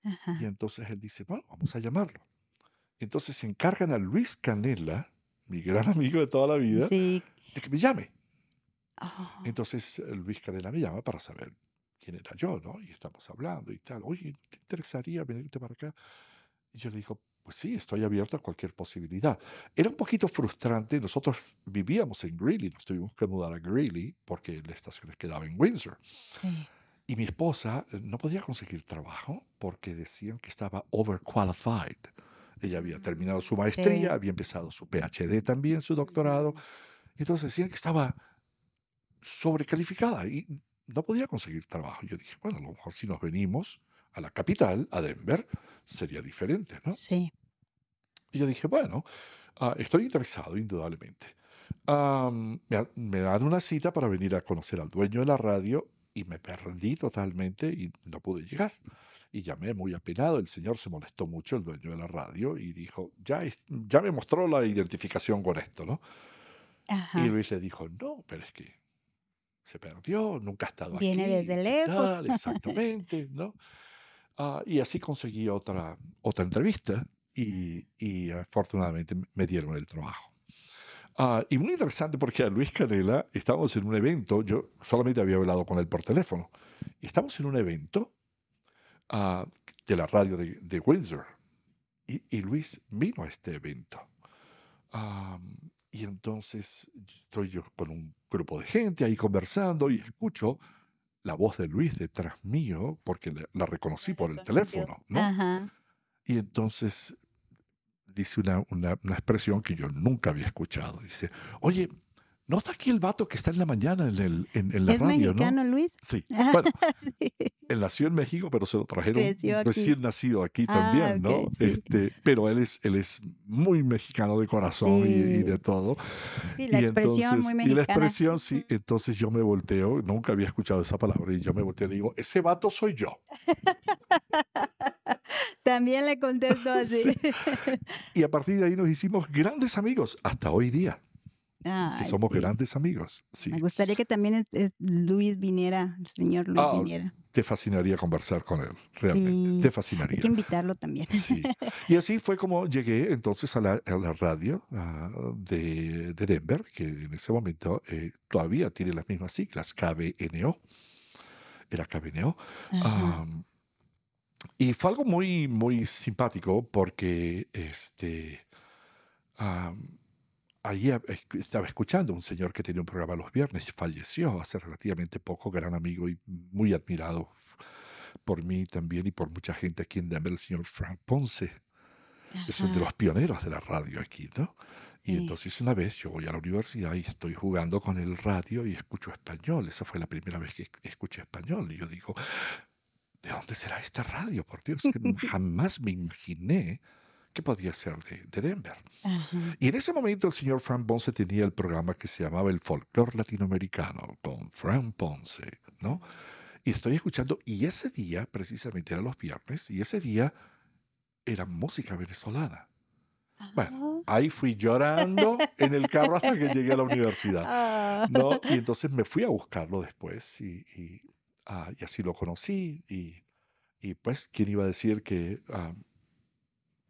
Y Ajá. entonces él dice, bueno, vamos a llamarlo. Entonces se encargan a Luis Canela, mi gran amigo de toda la vida, Sí. de que me llame. Oh, Entonces Luis Canela me llama para saber quién era yo, ¿no? Y estamos hablando y tal. Oye, ¿te interesaría venirte para acá? Y yo le digo, pues sí, estoy abierto a cualquier posibilidad. Era un poquito frustrante. Nosotros vivíamos en Greeley, nos tuvimos que mudar a Greeley porque la estación quedaba en Windsor. sí. Y mi esposa no podía conseguir trabajo porque decían que estaba overqualified. Ella había terminado su maestría, Sí. había empezado su PhD también, su doctorado. Ujú. Entonces decían que estaba sobrecalificada y no podía conseguir trabajo. Yo dije, bueno, a lo mejor si nos venimos a la capital, a Denver, sería diferente, ¿no? Sí. Y yo dije, bueno, estoy interesado, indudablemente. Me dan una cita para venir a conocer al dueño de la radio y me perdí totalmente y no pude llegar. Y llamé muy apenado, el señor se molestó mucho, el dueño de la radio, y dijo, ya me mostró la identificación con esto, ¿no? Y Ajá. Luis le dijo, no, pero es que se perdió, nunca ha estado Viene aquí, desde ¿qué lejos. tal? Exactamente, ¿no? Y así conseguí otra entrevista y afortunadamente me dieron el trabajo. Y muy interesante porque a Luis Canela estábamos en un evento, yo solamente había hablado con él por teléfono, y estamos en un evento ah, de la radio de Windsor, y Luis vino a este evento. Ah, y entonces estoy yo con un grupo de gente ahí conversando y escucho la voz de Luis detrás mío porque la La reconocí por el reconoció. teléfono, ¿no? Ajá. Y entonces dice una expresión que yo nunca había escuchado. Dice, oye, ¿no está aquí el vato que está en la mañana en la ¿Es radio, no? mexicano, Luis? Sí. Bueno, Sí, él nació en México, pero se lo trajeron creció aquí. recién nacido aquí Ah, también, okey, ¿no? sí. Pero él es muy mexicano de corazón y de Sí, todo. sí, la Y expresión muy entonces, y la mexicana. expresión, sí, entonces yo me volteo, nunca había escuchado esa palabra, y yo me volteo y le digo, ese vato soy yo. También le contesto Sí. así. Y a partir de ahí nos hicimos grandes amigos, hasta hoy día, que Ay, somos sí. grandes amigos, sí. Me gustaría que también Luis viniera, el señor Luis Ah, viniera. te fascinaría conversar con él, realmente, te Sí, hay que fascinaría. invitarlo también. Sí. Y así fue como llegué entonces a la radio de Denver, que en ese momento todavía tiene las mismas siglas, KBNO, era KBNO. Ajá. am, y fue algo muy, muy simpático porque am, ahí estaba escuchando un señor que tenía un programa los viernes, falleció hace relativamente poco, gran amigo y muy admirado por mí también y por mucha gente aquí en Denver, el señor Frank Ponce. Es uno de Ajá, los pioneros de la radio aquí, ¿no? Y sí. entonces una vez yo voy a la universidad y estoy jugando con el radio y escucho español. Esa fue la primera vez que escuché español. Y yo digo, ¿de dónde será esta radio? Por Dios, que jamás me imaginé que podía ser de Denver. Ajá, Y en ese momento el señor Frank Ponce tenía el programa que se llamaba El Folclor Latinoamericano con Frank Ponce, ¿no? Y estoy escuchando, y ese día, precisamente era los viernes, y ese día era música venezolana. Bueno, ajá. ahí fui llorando en el carro hasta que llegué a la universidad, Ah, ¿no? Y entonces me fui a buscarlo después y así lo conocí y pues, ¿quién iba a decir que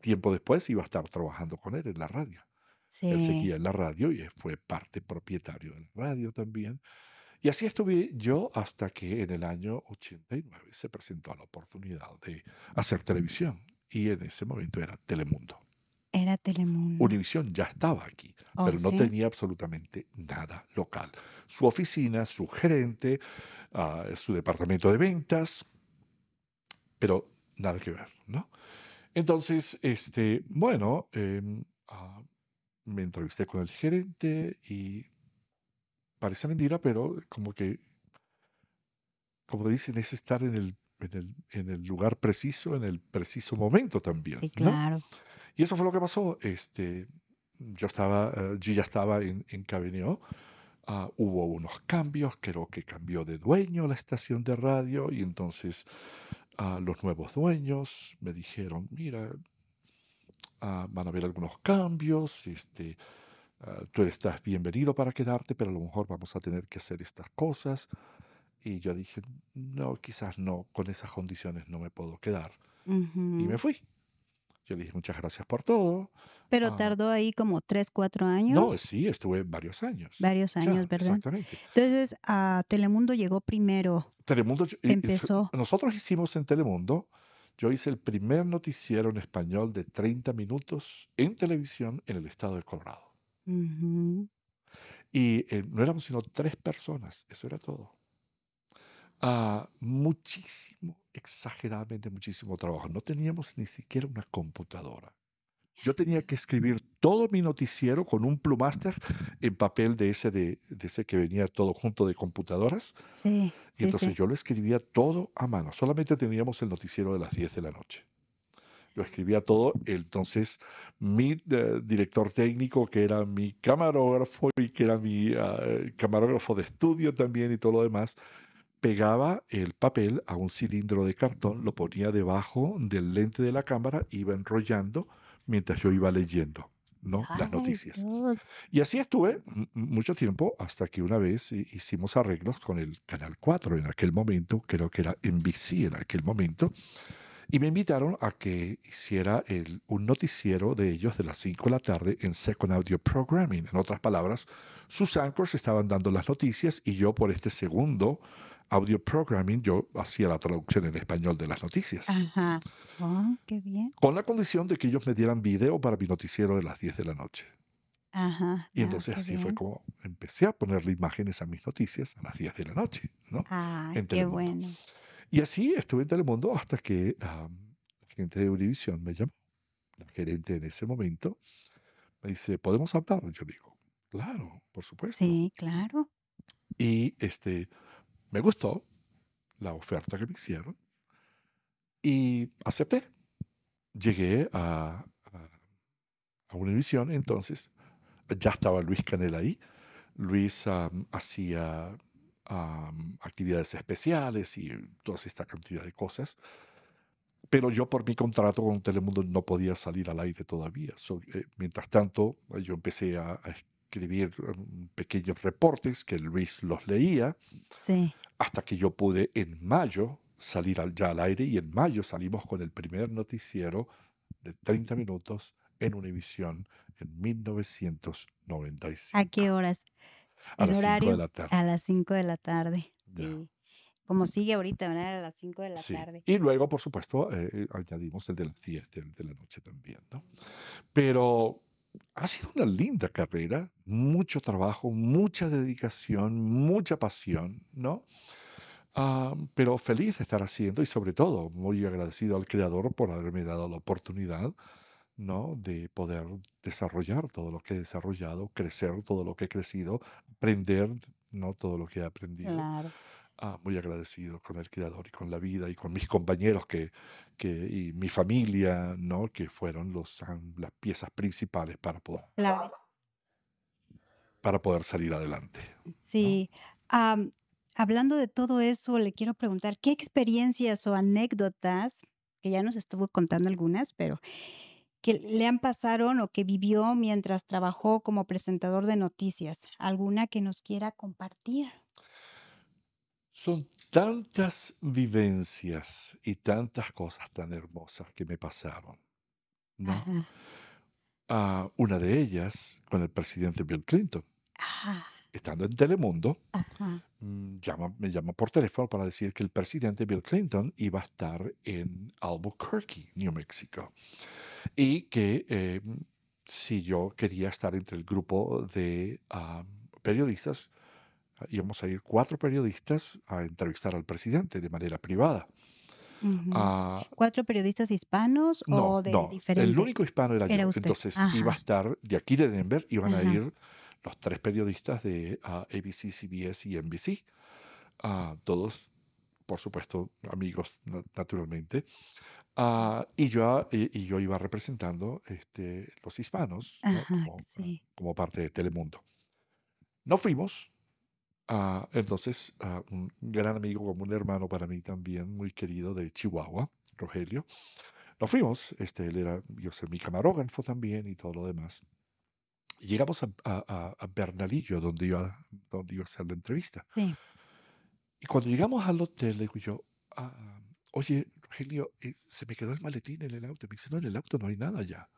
tiempo después iba a estar trabajando con él en la radio? Él sí. seguía en la radio y fue parte propietario de la radio también. Y así estuve yo hasta que en el año 89 se presentó la oportunidad de hacer televisión. Y en ese momento era Telemundo. Era Telemundo. Univisión ya estaba aquí, ¿Oh, pero no sí? tenía absolutamente nada local. Su oficina, su gerente, su departamento de ventas, pero nada que ver, ¿no? Entonces, bueno, me entrevisté con el gerente y parece mentira, pero como que, como dicen, es estar en el lugar preciso, en el preciso momento también, Sí, ¿no? claro. Y eso fue lo que pasó. Yo ya estaba en KBNO. Hubo unos cambios, creo que cambió de dueño la estación de radio y entonces los nuevos dueños me dijeron, mira, van a haber algunos cambios, tú estás bienvenido para quedarte, pero a lo mejor vamos a tener que hacer estas cosas. Y yo dije, no, quizás no, con esas condiciones no me puedo quedar. Y me Ujú. fui. Yo le dije, muchas gracias por todo. Pero Ah, tardó ahí como 3, 4 no, años, sí, estuve varios años. varios años, Ya, ¿verdad? exactamente. Entonces, Telemundo llegó primero, Telemundo, empezó. nosotros hicimos en Telemundo, yo hice el primer noticiero en español de 30 minutos en televisión en el estado de Colorado. Ujú. Y no éramos sino 3 personas, eso era todo. Muchísimo, exageradamente muchísimo trabajo. No teníamos ni siquiera una computadora. Yo tenía que escribir todo mi noticiero con un plumáster en papel de ese que venía todo junto de computadoras. Sí, Y sí, entonces sí. yo lo escribía todo a mano. Solamente teníamos el noticiero de las 10 de la noche. Lo escribía todo. Entonces mi director técnico, que era mi camarógrafo y que era mi camarógrafo de estudio también y todo lo demás, pegaba el papel a un cilindro de cartón, lo ponía debajo del lente de la cámara, iba enrollando mientras yo iba leyendo, ¿no? Las Ay, noticias. Dios. Y así estuve mucho tiempo hasta que una vez hicimos arreglos con el Canal 4 en aquel momento, creo que era NBC en aquel momento, y me invitaron a que hiciera un noticiero de ellos de las 5 de la tarde en Second Audio Programming. En otras palabras, sus anchors estaban dando las noticias y yo por este segundo audio programming yo hacía la traducción en español de las noticias, Ajá. Oh, qué bien. con la condición de que ellos me dieran video para mi noticiero de las 10 de la noche. Ajá. Y Ah, entonces qué así fue bien. como empecé a ponerle imágenes a mis noticias a las 10 de la noche, ¿no? Ay, En qué Telemundo. bueno. Y así estuve en Telemundo hasta que la gente de Univision me llamó. La gerente en ese momento me dice, ¿podemos hablar? Yo digo, claro, por supuesto. Sí, claro. Y me gustó la oferta que me hicieron y acepté. Llegué a Univision, entonces ya estaba Luis Canel ahí. Luis hacía actividades especiales y toda esta cantidad de cosas. Pero yo por mi contrato con Telemundo no podía salir al aire todavía. Mientras tanto, yo empecé a escribir pequeños reportes que Luis los leía Sí. hasta que yo pude en mayo salir ya al aire y en mayo salimos con el primer noticiero de 30 minutos en Univisión en ¿A qué 1995 horas? a El las 5 de horario la tarde. a las 5 de la tarde. Ya. Sí. Como sigue ahorita, ¿verdad? A las 5 de la Sí. tarde. Y luego, por supuesto, añadimos el de las 10 de la noche también, ¿no? Pero ha sido una linda carrera, mucho trabajo, mucha dedicación, mucha pasión, ¿no? Pero feliz de estar haciendo y sobre todo muy agradecido al Creador por haberme dado la oportunidad, ¿no? De poder desarrollar todo lo que he desarrollado, crecer todo lo que he crecido, aprender, ¿no? Todo lo que he aprendido. Claro, Muy agradecido con el Creador y con la vida y con mis compañeros y mi familia, ¿no? Que fueron las piezas principales claro. para poder salir adelante, ¿no? Sí. Am, Hablando de todo eso, le quiero preguntar, ¿qué experiencias o anécdotas, que ya nos estuvo contando algunas, pero que le han pasaron o que vivió mientras trabajó como presentador de noticias? ¿Alguna que nos quiera compartir? Son tantas vivencias y tantas cosas tan hermosas que me pasaron, ¿no? Ajá. Una de ellas con el presidente Bill Clinton. Ah, Estando en Telemundo, ajá. me llama por teléfono para decir que el presidente Bill Clinton iba a estar en Albuquerque, New Mexico, y que si yo quería estar entre el grupo de periodistas, íbamos a ir 4 periodistas a entrevistar al presidente de manera privada. Ujú. Ah, ¿4 periodistas hispanos no, o de no, el diferente? único hispano era Era yo. usted. Entonces iba a Ajá, estar de aquí de Denver, iban a ajá. ir los 3 periodistas de ABC, CBS y NBC, todos, por supuesto, amigos, naturalmente. Y yo iba representando los hispanos, ¿no? Ajá, sí. Como parte de Telemundo. No fuimos. Entonces, un gran amigo, como un hermano para mí también, muy querido de Chihuahua, Rogelio. Nos fuimos, él iba a ser mi camarógrafo también y todo lo demás. Y llegamos a Bernalillo, donde iba a hacer la entrevista. Sí. Y cuando llegamos al hotel, le digo yo, oye, Rogelio, se me quedó el maletín en el auto. Me dice, no, en el auto no hay nada ya.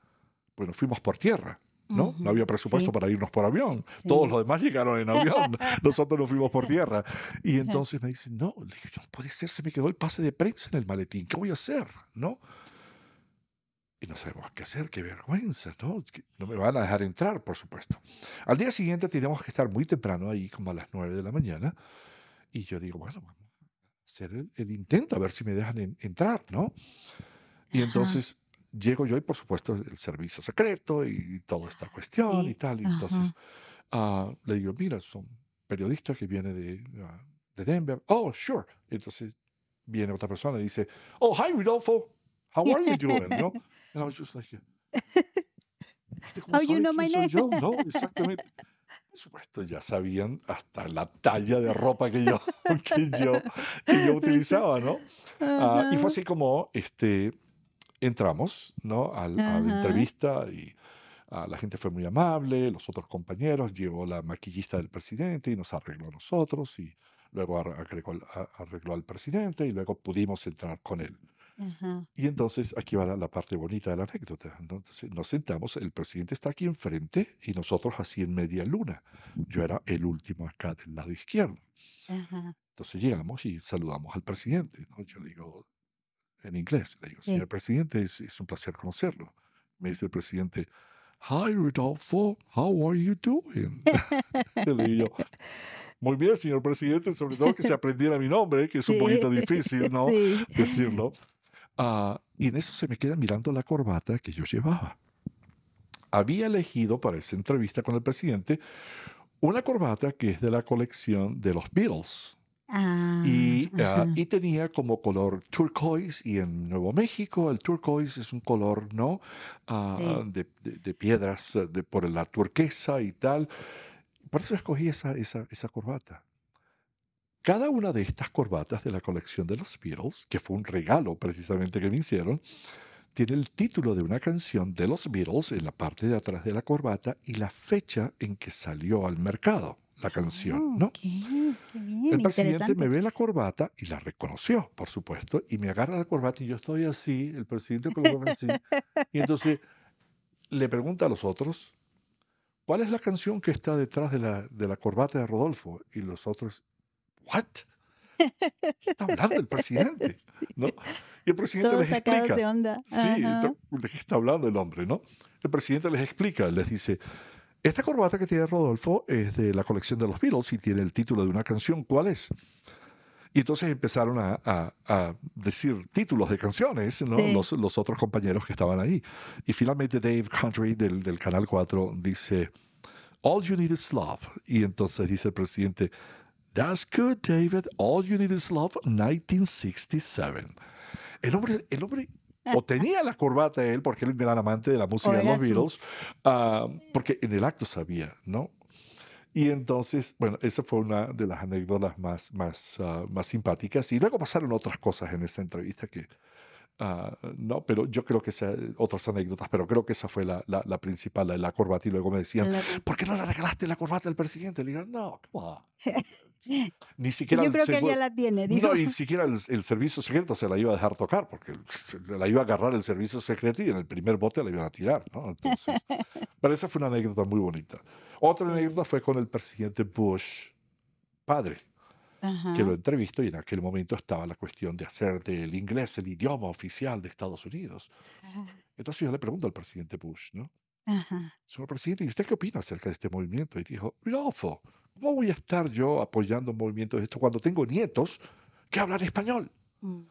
Bueno, fuimos por tierra, ¿no? No Ujú. había presupuesto Sí, para irnos por avión. Todos sí. los demás llegaron en avión. Nosotros nos fuimos por tierra. Y entonces me dice, no, le dije, no puede ser, se me quedó el pase de prensa en el maletín. ¿Qué voy a hacer? ¿No? Y no sabemos qué hacer, qué vergüenza, ¿no? Que no me van a dejar entrar, por supuesto. Al día siguiente teníamos que estar muy temprano ahí, como a las 9 de la mañana. Y yo digo, bueno, vamos a hacer el intento, a ver si me dejan entrar, ¿no? Y Ajá. entonces llego yo y por supuesto el servicio secreto y toda esta cuestión y Sí. tal. Y entonces Ajá. le digo, mira, son periodistas que viene de Denver. Oh, sure. Entonces viene otra persona y dice, oh, hi, Rodolfo. How are you doing? ¿No? And I was just like, ¿Viste cómo How you sabe know quién my soy name? yo? No, exactamente. Por supuesto, ya sabían hasta la talla de ropa que yo utilizaba, ¿no? Y fue Ajá. así como entramos, ¿no? A la Ajá. entrevista y la gente fue muy amable, los otros compañeros, llegó la maquillista del presidente y nos arregló a nosotros y luego arregló al presidente y luego pudimos entrar con él. Ajá. Y entonces aquí va la parte bonita de la anécdota. Entonces nos sentamos, el presidente está aquí enfrente y nosotros así en media luna. Yo era el último acá del lado izquierdo. Ajá. Entonces llegamos y saludamos al presidente, ¿no? Yo le digo en inglés, le digo, Sí. señor presidente, es un placer conocerlo. Me dice el presidente, hi Rodolfo, how are you doing? Y le digo, muy bien, señor presidente, sobre todo que se aprendiera mi nombre, que es un Sí. poquito difícil, ¿no? Sí. Decirlo. Y en eso se me queda mirando la corbata que yo llevaba. Había elegido para esa entrevista con el presidente una corbata que es de la colección de los Beatles. Ah, Y ajá. tenía como color turquoise, y en Nuevo México el turquoise es un color, ¿no? Sí. De piedras, por la turquesa y tal. Por eso escogí esa corbata. Cada una de estas corbatas de la colección de los Beatles, que fue un regalo precisamente que me hicieron, tiene el título de una canción de los Beatles en la parte de atrás de la corbata y la fecha en que salió al mercado la canción, Oh, ¿no? qué bien, El presidente me interesante. ve la corbata y la reconoció, por supuesto, y me agarra la corbata y yo estoy así, el presidente con la corbata así, y entonces le pregunta a los otros, ¿cuál es la canción que está detrás de la corbata de Rodolfo? Y los otros, ¿what? Está hablando el presidente, ¿no? Y el presidente Todos les sacados explica. de onda. Sí, Ajá. ¿de qué está hablando el hombre, no? El presidente les explica, les dice, esta corbata que tiene Rodolfo es de la colección de los Beatles y tiene el título de una canción, ¿cuál es? Y entonces empezaron a decir títulos de canciones, ¿no? Sí. Los otros compañeros que estaban ahí. Y finalmente Dave Country del Canal 4 dice, All You Need Is Love. Y entonces dice el presidente, That's good, David. All You Need Is Love, 1967. El hombre o tenía la corbata él, porque él era amante de la O música de era los su. Beatles, porque en el acto sabía, ¿no? Y entonces, bueno, esa fue una de las anécdotas más simpáticas. Y luego pasaron otras cosas en esa entrevista que, no, pero yo creo que otras anécdotas, pero creo que esa fue la principal, la corbata. Y luego me decían, La ¿por qué no le regalaste la corbata al presidente? Le digo, no, come on. Ni siquiera Yo el creo que él ya seguro. la tiene, dijo. No, ni siquiera el servicio secreto se la iba a dejar tocar, porque la iba a agarrar el servicio secreto y en el primer bote la iban a tirar, ¿no? Entonces, pero esa fue una anécdota muy bonita. Otra Sí. anécdota fue con el presidente Bush, padre, que lo Ajá. entrevistó y en aquel momento estaba la cuestión de hacer del inglés el idioma oficial de Estados Unidos. Entonces yo le pregunto al presidente Bush, ¿no? Ajá. Señor presidente, ¿y usted qué opina acerca de este movimiento? Y dijo, Rodolfo, ¿cómo voy a estar yo apoyando un movimiento de esto cuando tengo nietos que hablan español? Mm.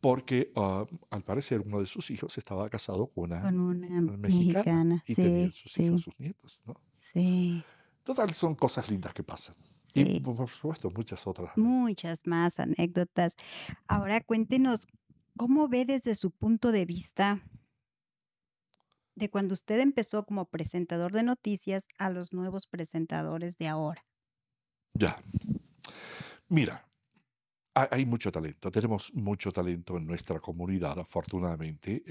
Porque al parecer uno de sus hijos estaba casado con Con una una mexicana mexicana. y tenían Sí, sus hijos, sí, sus nietos, ¿no? sí, Total, son cosas lindas que pasan. Y sí. por supuesto, muchas otras. Muchas más anécdotas. Ahora cuéntenos, ¿cómo ve desde su punto de vista de cuando usted empezó como presentador de noticias a los nuevos presentadores de ahora? Ya, mira, hay mucho talento, tenemos mucho talento en nuestra comunidad, afortunadamente.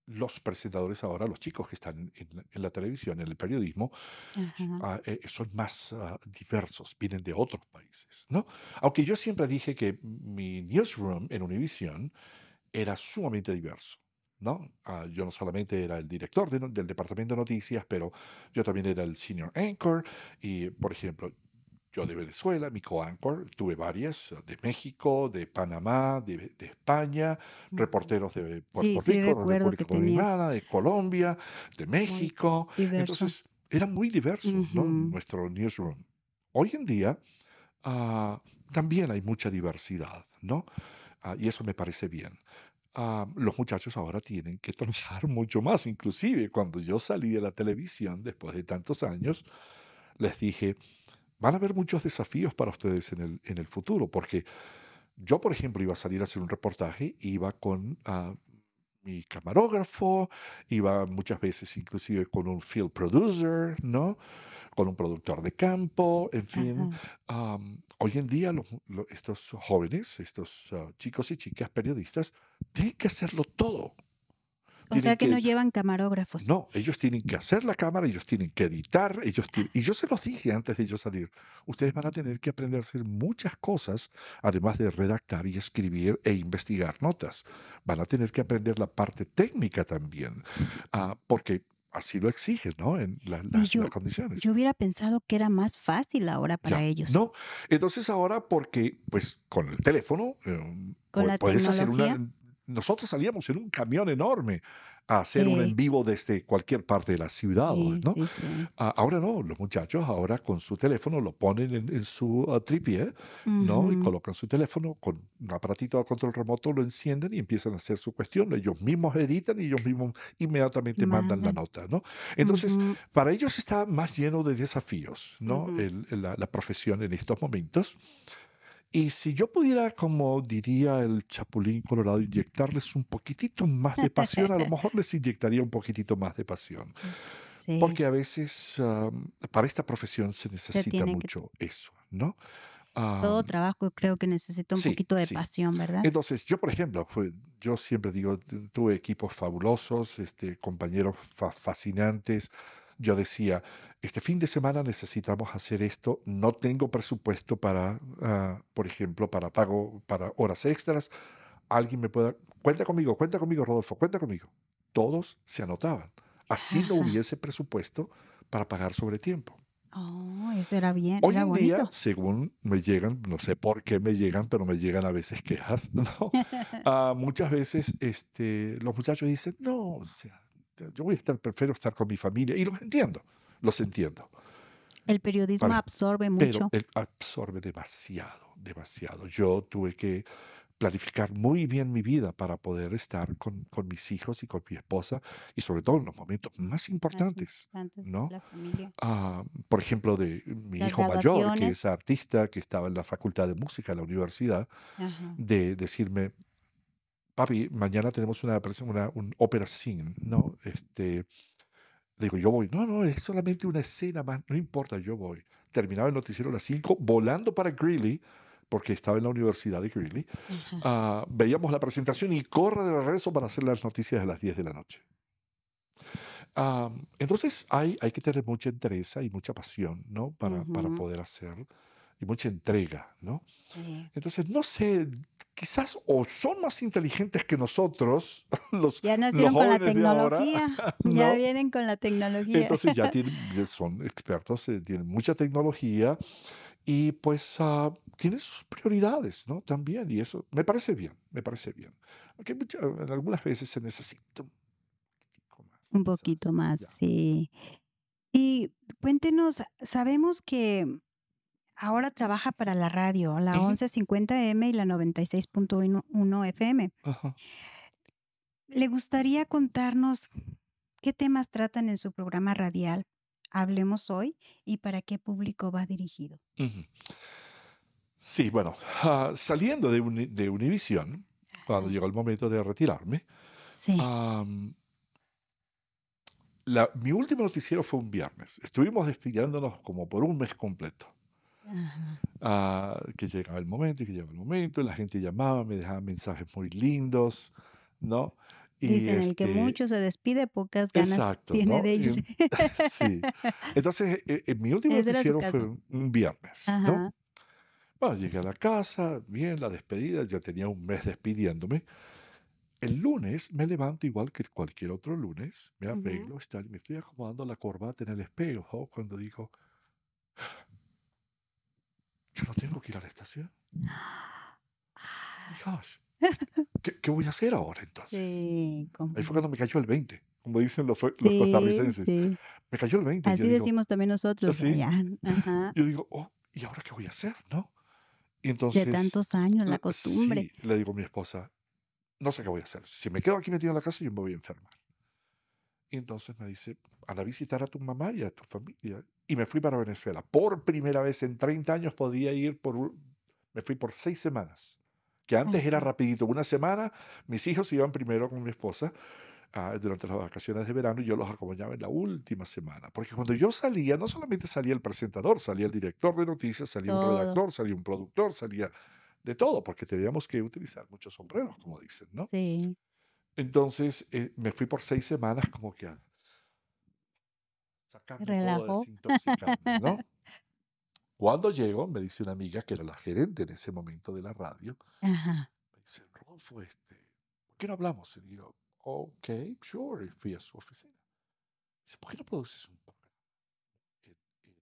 Los presentadores ahora, los chicos que están en la televisión, en el periodismo, Ajá. son más diversos, vienen de otros países, ¿no? Aunque yo siempre dije que mi newsroom en Univision era sumamente diverso, ¿no? Yo no solamente era el director del departamento de noticias, pero yo también era el senior anchor y, por ejemplo, yo de Venezuela, mi co-anchor, tuve varias, de México, de Panamá, de España, Ujú. reporteros de Sí, Puerto sí Rico, de recuerdo que República tenía Dominicana, de Colombia, de muy México. diverso. Entonces, era muy diverso, ¿no? Ujú. Nuestro newsroom. Hoy en día, ah, también hay mucha diversidad, ¿no? Y eso me parece bien. Los muchachos ahora tienen que trabajar mucho más. Inclusive cuando yo salí de la televisión después de tantos años, les dije, van a haber muchos desafíos para ustedes en el futuro, porque yo, por ejemplo, iba a salir a hacer un reportaje, iba con mi camarógrafo, iba muchas veces inclusive con un field producer, ¿no? Con un productor de campo, en fin. Ajá. Hoy en día estos jóvenes, estos chicos y chicas periodistas, tienen que hacerlo todo. O Tienen sea que no que, llevan camarógrafos. no, ellos tienen que hacer la cámara, ellos tienen que editar, y yo se los dije antes de ellos salir, ustedes van a tener que aprender a hacer muchas cosas, además de redactar y escribir e investigar notas. Van a tener que aprender la parte técnica también, porque así lo exigen, ¿no? En Y las condiciones. yo hubiera pensado que era más fácil ahora para Ya, ellos. ¿no? Entonces ahora, porque pues con el teléfono Con la puedes hacer una. tecnología. Nosotros salíamos en un camión enorme a hacer un en Sí, vivo desde cualquier parte de la ciudad, sí, ¿no? sí, sí. Ahora no, los muchachos ahora con su teléfono lo ponen en su tripié, ¿no? Y Ujú. colocan su teléfono con un aparatito a control remoto, lo encienden y empiezan a hacer su cuestión. Ellos mismos editan y ellos mismos inmediatamente mandan la Mandan. nota, ¿no? Entonces, Ujú, para ellos está más lleno de desafíos, ¿no? ujú. La profesión en estos momentos. Y si yo pudiera, como diría el Chapulín Colorado, inyectarles un poquitito más de pasión, a lo mejor les inyectaría un poquitito más de pasión. Sí, Porque a veces para esta profesión se se necesita tiene que mucho eso, ¿no? todo Am, trabajo creo que necesita un sí, poquito de sí. pasión, ¿verdad? Entonces, yo, por ejemplo, yo siempre digo, tuve equipos fabulosos, compañeros fascinantes. Yo decía, este fin de semana necesitamos hacer esto, no tengo presupuesto para, por ejemplo, para pago, para horas extras. Alguien me pueda, cuenta conmigo, Rodolfo, cuenta conmigo. Todos se anotaban. Así no Ajá. hubiese presupuesto para pagar sobre tiempo. Oh, eso era bien, Hoy era en día, bonito. según me llegan, no sé por qué me llegan, pero me llegan a veces quejas, ¿no? Muchas veces los muchachos dicen, no, o sea, yo voy a estar, prefiero estar con mi familia. Y los entiendo. El periodismo ¿Vale? absorbe Pero mucho. él absorbe demasiado, demasiado. Yo tuve que planificar muy bien mi vida para poder estar con mis hijos y con mi esposa, y sobre todo en los momentos más Más importantes, importantes, ¿no? la familia. Por ejemplo, de mi Las hijo mayor, que graduaciones. es artista, que estaba en la facultad de música en la universidad, Ajá. de decirme, papi, mañana tenemos un ópera sing, ¿no? Le digo, yo voy. No, no, es solamente una escena más, no importa, yo voy. Terminaba el noticiero a las 5, volando para Greeley, porque estaba en la Universidad de Greeley. Ajá. Veíamos la presentación y corre de regreso para hacer las noticias a las 10 de la noche. Entonces hay que tener mucha entereza y mucha pasión, ¿no? Para Ujú. poder hacer, y mucha entrega, ¿no? Sí. Entonces, no sé, quizás o son más inteligentes que nosotros, Ya los nacieron con la jóvenes de ahora, tecnología, ya ¿no? vienen con la tecnología. Entonces ya son expertos, tienen mucha tecnología y pues tienen sus prioridades, ¿no? También, y eso me parece bien, me parece bien. Aunque en algunas veces se necesita un poquitico más, Un quizás. poquito más, Ya. sí. Y cuéntenos, sabemos que ahora trabaja para la radio, la Ujú, 1150 M y la 96.1 FM. ajá, ¿Le gustaría contarnos qué temas tratan en su programa radial Hablemos Hoy y para qué público va dirigido? ujú. Sí, bueno, saliendo de Univisión, cuando Ajá. llegó el momento de retirarme, Sí. am, mi último noticiero fue un viernes. Estuvimos despidiéndonos como por un mes completo. Ajá. Que llegaba el momento y que llegaba el momento, y la gente llamaba, me dejaba mensajes muy lindos, ¿no? Y Dicen, el que mucho se despide, pocas ganas exacto, tiene ¿no? de irse. Sí. Entonces, mi último Ese era su noticiero fue caso. un viernes, ¿no? Ajá. Bueno, llegué a la casa, bien, la despedida, ya tenía un mes despidiéndome. El lunes me levanto igual que cualquier otro lunes, me Ujú. arreglo, me estoy acomodando la corbata en el espejo cuando digo, yo no tengo que ir a la estación. Ah, Gosh, ¿qué voy a hacer ahora entonces? sí, Ahí fue como cuando me cayó el 20, como dicen los sí, costarricenses. sí. Me cayó el 20 y yo Así digo, decimos también nosotros así, allá. Ajá. yo digo, oh, ¿y ahora qué voy a hacer? ¿No? Y De entonces, tantos años, la costumbre. sí, le digo a mi esposa, no sé qué voy a hacer. Si me quedo aquí metido en la casa, yo me voy a enfermar. Y entonces me dice, anda a visitar a tu mamá y a tu familia. Y me fui para Venezuela. Por primera vez en 30 años podía ir me fui por 6 semanas. Que antes era Ajá. rapidito. Una semana, mis hijos iban primero con mi esposa durante las vacaciones de verano y yo los acompañaba en la última semana. Porque cuando yo salía, no solamente salía el presentador, salía el director de noticias, salía un Todo. redactor, salía un productor, salía de todo, porque teníamos que utilizar muchos sombreros, como dicen, ¿no? Sí. Entonces me fui por 6 semanas como que a sacarme todo, a Relajó. desintoxicarme, ¿no? Cuando llego, me dice una amiga que era la gerente en ese momento de la radio, Ajá. me dice, Rodolfo, ¿por qué no hablamos? Y digo, ok, sure, y fui a su oficina. Dice, ¿por qué no produces un programa en, en-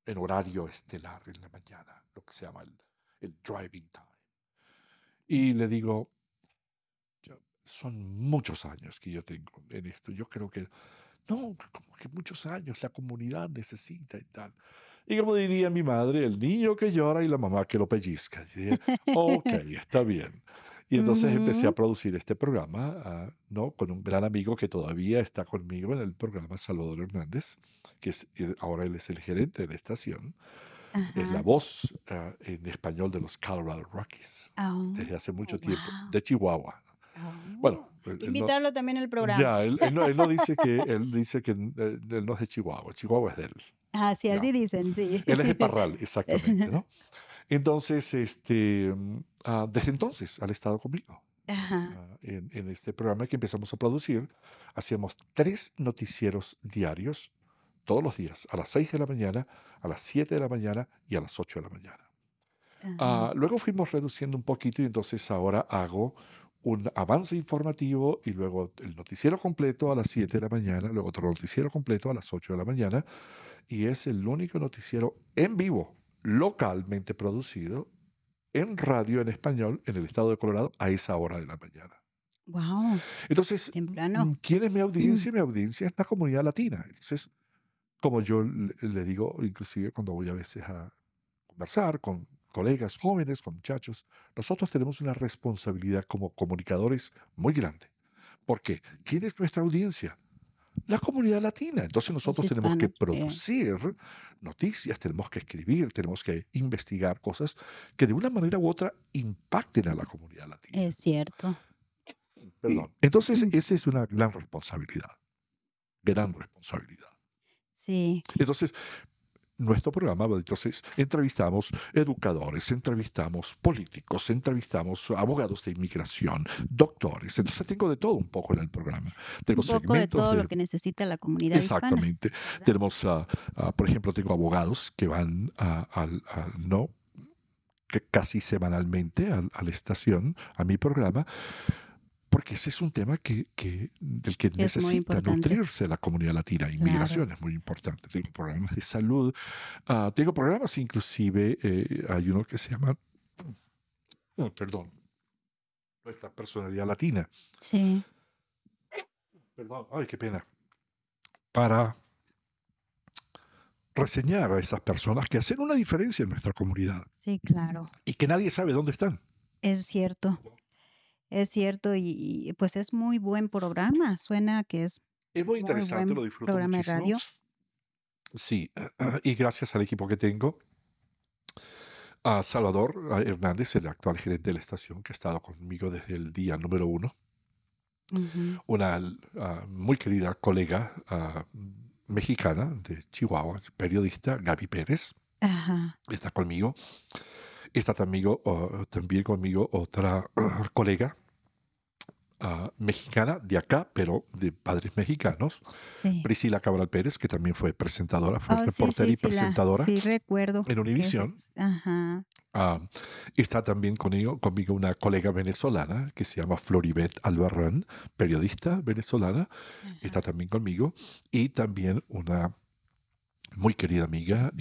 en horario estelar en la mañana, lo que se llama el driving time? Y le digo, son muchos años que yo tengo en esto. Yo creo que, no, como que muchos años, la comunidad necesita y tal. Y como diría mi madre, el niño que llora y la mamá que lo pellizca. Y dije, ok, está bien. Y entonces empecé a Ujú. producir este programa, ¿no? Con un gran amigo que todavía está conmigo en el programa, Salvador Hernández, ahora él es el gerente de la estación. Es la Ajá. voz en español de los Colorado Rockies Oh, desde hace mucho tiempo, guau. de Chihuahua. Bueno, Oh, hay que él no, invitarlo también al programa. ya, él dice que él no es de Chihuahua, Chihuahua es de él. Ah, sí, Ya. así dicen, sí. Él es de Parral, exactamente, ¿no? Entonces, desde entonces han estado conmigo Ajá. en este programa que empezamos a producir. Hacíamos 3 noticieros diarios, todos los días, a las 6 de la mañana, a las 7 de la mañana y a las 8 de la mañana. Ajá. Luego fuimos reduciendo un poquito y entonces ahora hago un avance informativo y luego el noticiero completo a las 7 de la mañana, luego otro noticiero completo a las 8 de la mañana, y es el único noticiero en vivo, localmente producido, en radio en español, en el estado de Colorado, a esa hora de la mañana. Wow, Entonces, temprano. ¿quién es mi audiencia? Mi audiencia es la comunidad latina. Entonces, como yo le digo, inclusive cuando voy a veces a conversar con colegas jóvenes, con muchachos, nosotros tenemos una responsabilidad como comunicadores muy grande. ¿Por qué? ¿Quién es nuestra audiencia? La comunidad latina. Entonces Los nosotros tenemos que hispanos, sí. producir noticias, tenemos que escribir, tenemos que investigar cosas que de una manera u otra impacten a la comunidad latina. Es cierto. Perdón. Entonces esa es una gran responsabilidad. Gran responsabilidad. Sí, Entonces, nuestro programa, entonces, entrevistamos educadores, entrevistamos políticos, entrevistamos abogados de inmigración, doctores. Entonces, tengo de todo un poco en el programa. un Tengo poco de segmentos todo lo de... que necesita la comunidad hispana, Exactamente. ¿verdad? Tenemos, por ejemplo, tengo abogados que van no, que casi semanalmente a la estación, a mi programa, porque ese es un tema del que Que es muy necesita importante. nutrirse la comunidad latina. Claro. Inmigración es muy importante. Tengo programas de salud. Tengo programas inclusive, hay uno que se llama, perdón, nuestra personalidad latina. Sí, Perdón, ay, qué pena. Para reseñar a esas personas que hacen una diferencia en nuestra comunidad sí, claro. y que nadie sabe dónde están. Es cierto. Es cierto y, pues es muy buen programa. Suena que es Es muy muy interesante, buen lo disfruto programa de muchísimo. radio. Sí, y gracias al equipo que tengo, a Salvador Hernández, el actual gerente de la estación, que ha estado conmigo desde el día número 1. Ujú. Una muy querida colega mexicana de Chihuahua, periodista, Gaby Pérez, Ajá. está conmigo. Está también conmigo otra colega mexicana de acá, pero de padres mexicanos, Sí. Priscila Cabral Pérez, que también fue presentadora, fue Oh, sí, reportera sí, y presentadora sí recuerdo en que Univisión. ajá. Ah, está también conmigo una colega venezolana que se llama Floribet Albarrán, periodista venezolana, está Ajá. también conmigo, y también una muy querida amiga,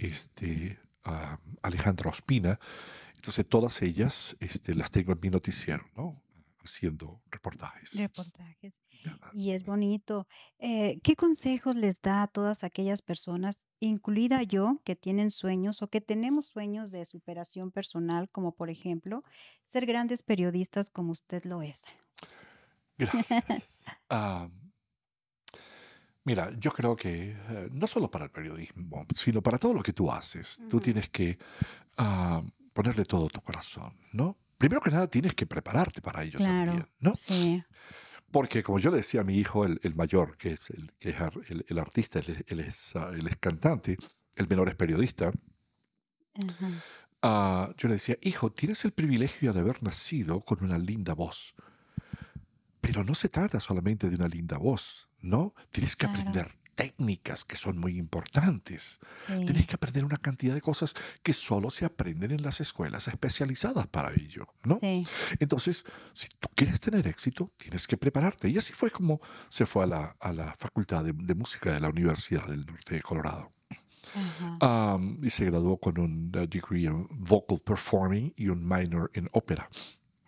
Alejandra Ospina. Entonces todas ellas las tengo en mi noticiero, ¿no? Haciendo reportajes. Reportajes. Y es bonito. ¿Qué consejos les da a todas aquellas personas, incluida yo, que tienen sueños o que tenemos sueños de superación personal, como por ejemplo, ser grandes periodistas como usted lo es? Gracias. Mira, yo creo que no solo para el periodismo, sino para todo lo que tú haces, tú Ujú. tienes que ponerle todo tu corazón, ¿no? Primero que nada, tienes que prepararte para ello también, Claro, ¿no? sí. Porque como yo le decía a mi hijo, el mayor, que es el artista, él es cantante, el menor es periodista, Ajá. yo le decía, hijo, tienes el privilegio de haber nacido con una linda voz. Pero no se trata solamente de una linda voz, ¿no? Tienes que Claro, aprender técnicas que son muy importantes. Tienes sí, que aprender una cantidad de cosas que solo se aprenden en las escuelas especializadas para ello, ¿no? sí. Entonces, si tú quieres tener éxito, tienes que prepararte. Y así fue como se fue a la Facultad de Música de la Universidad del Norte de Colorado. Ajá. Y se graduó con un degree en Vocal Performing y un minor en ópera.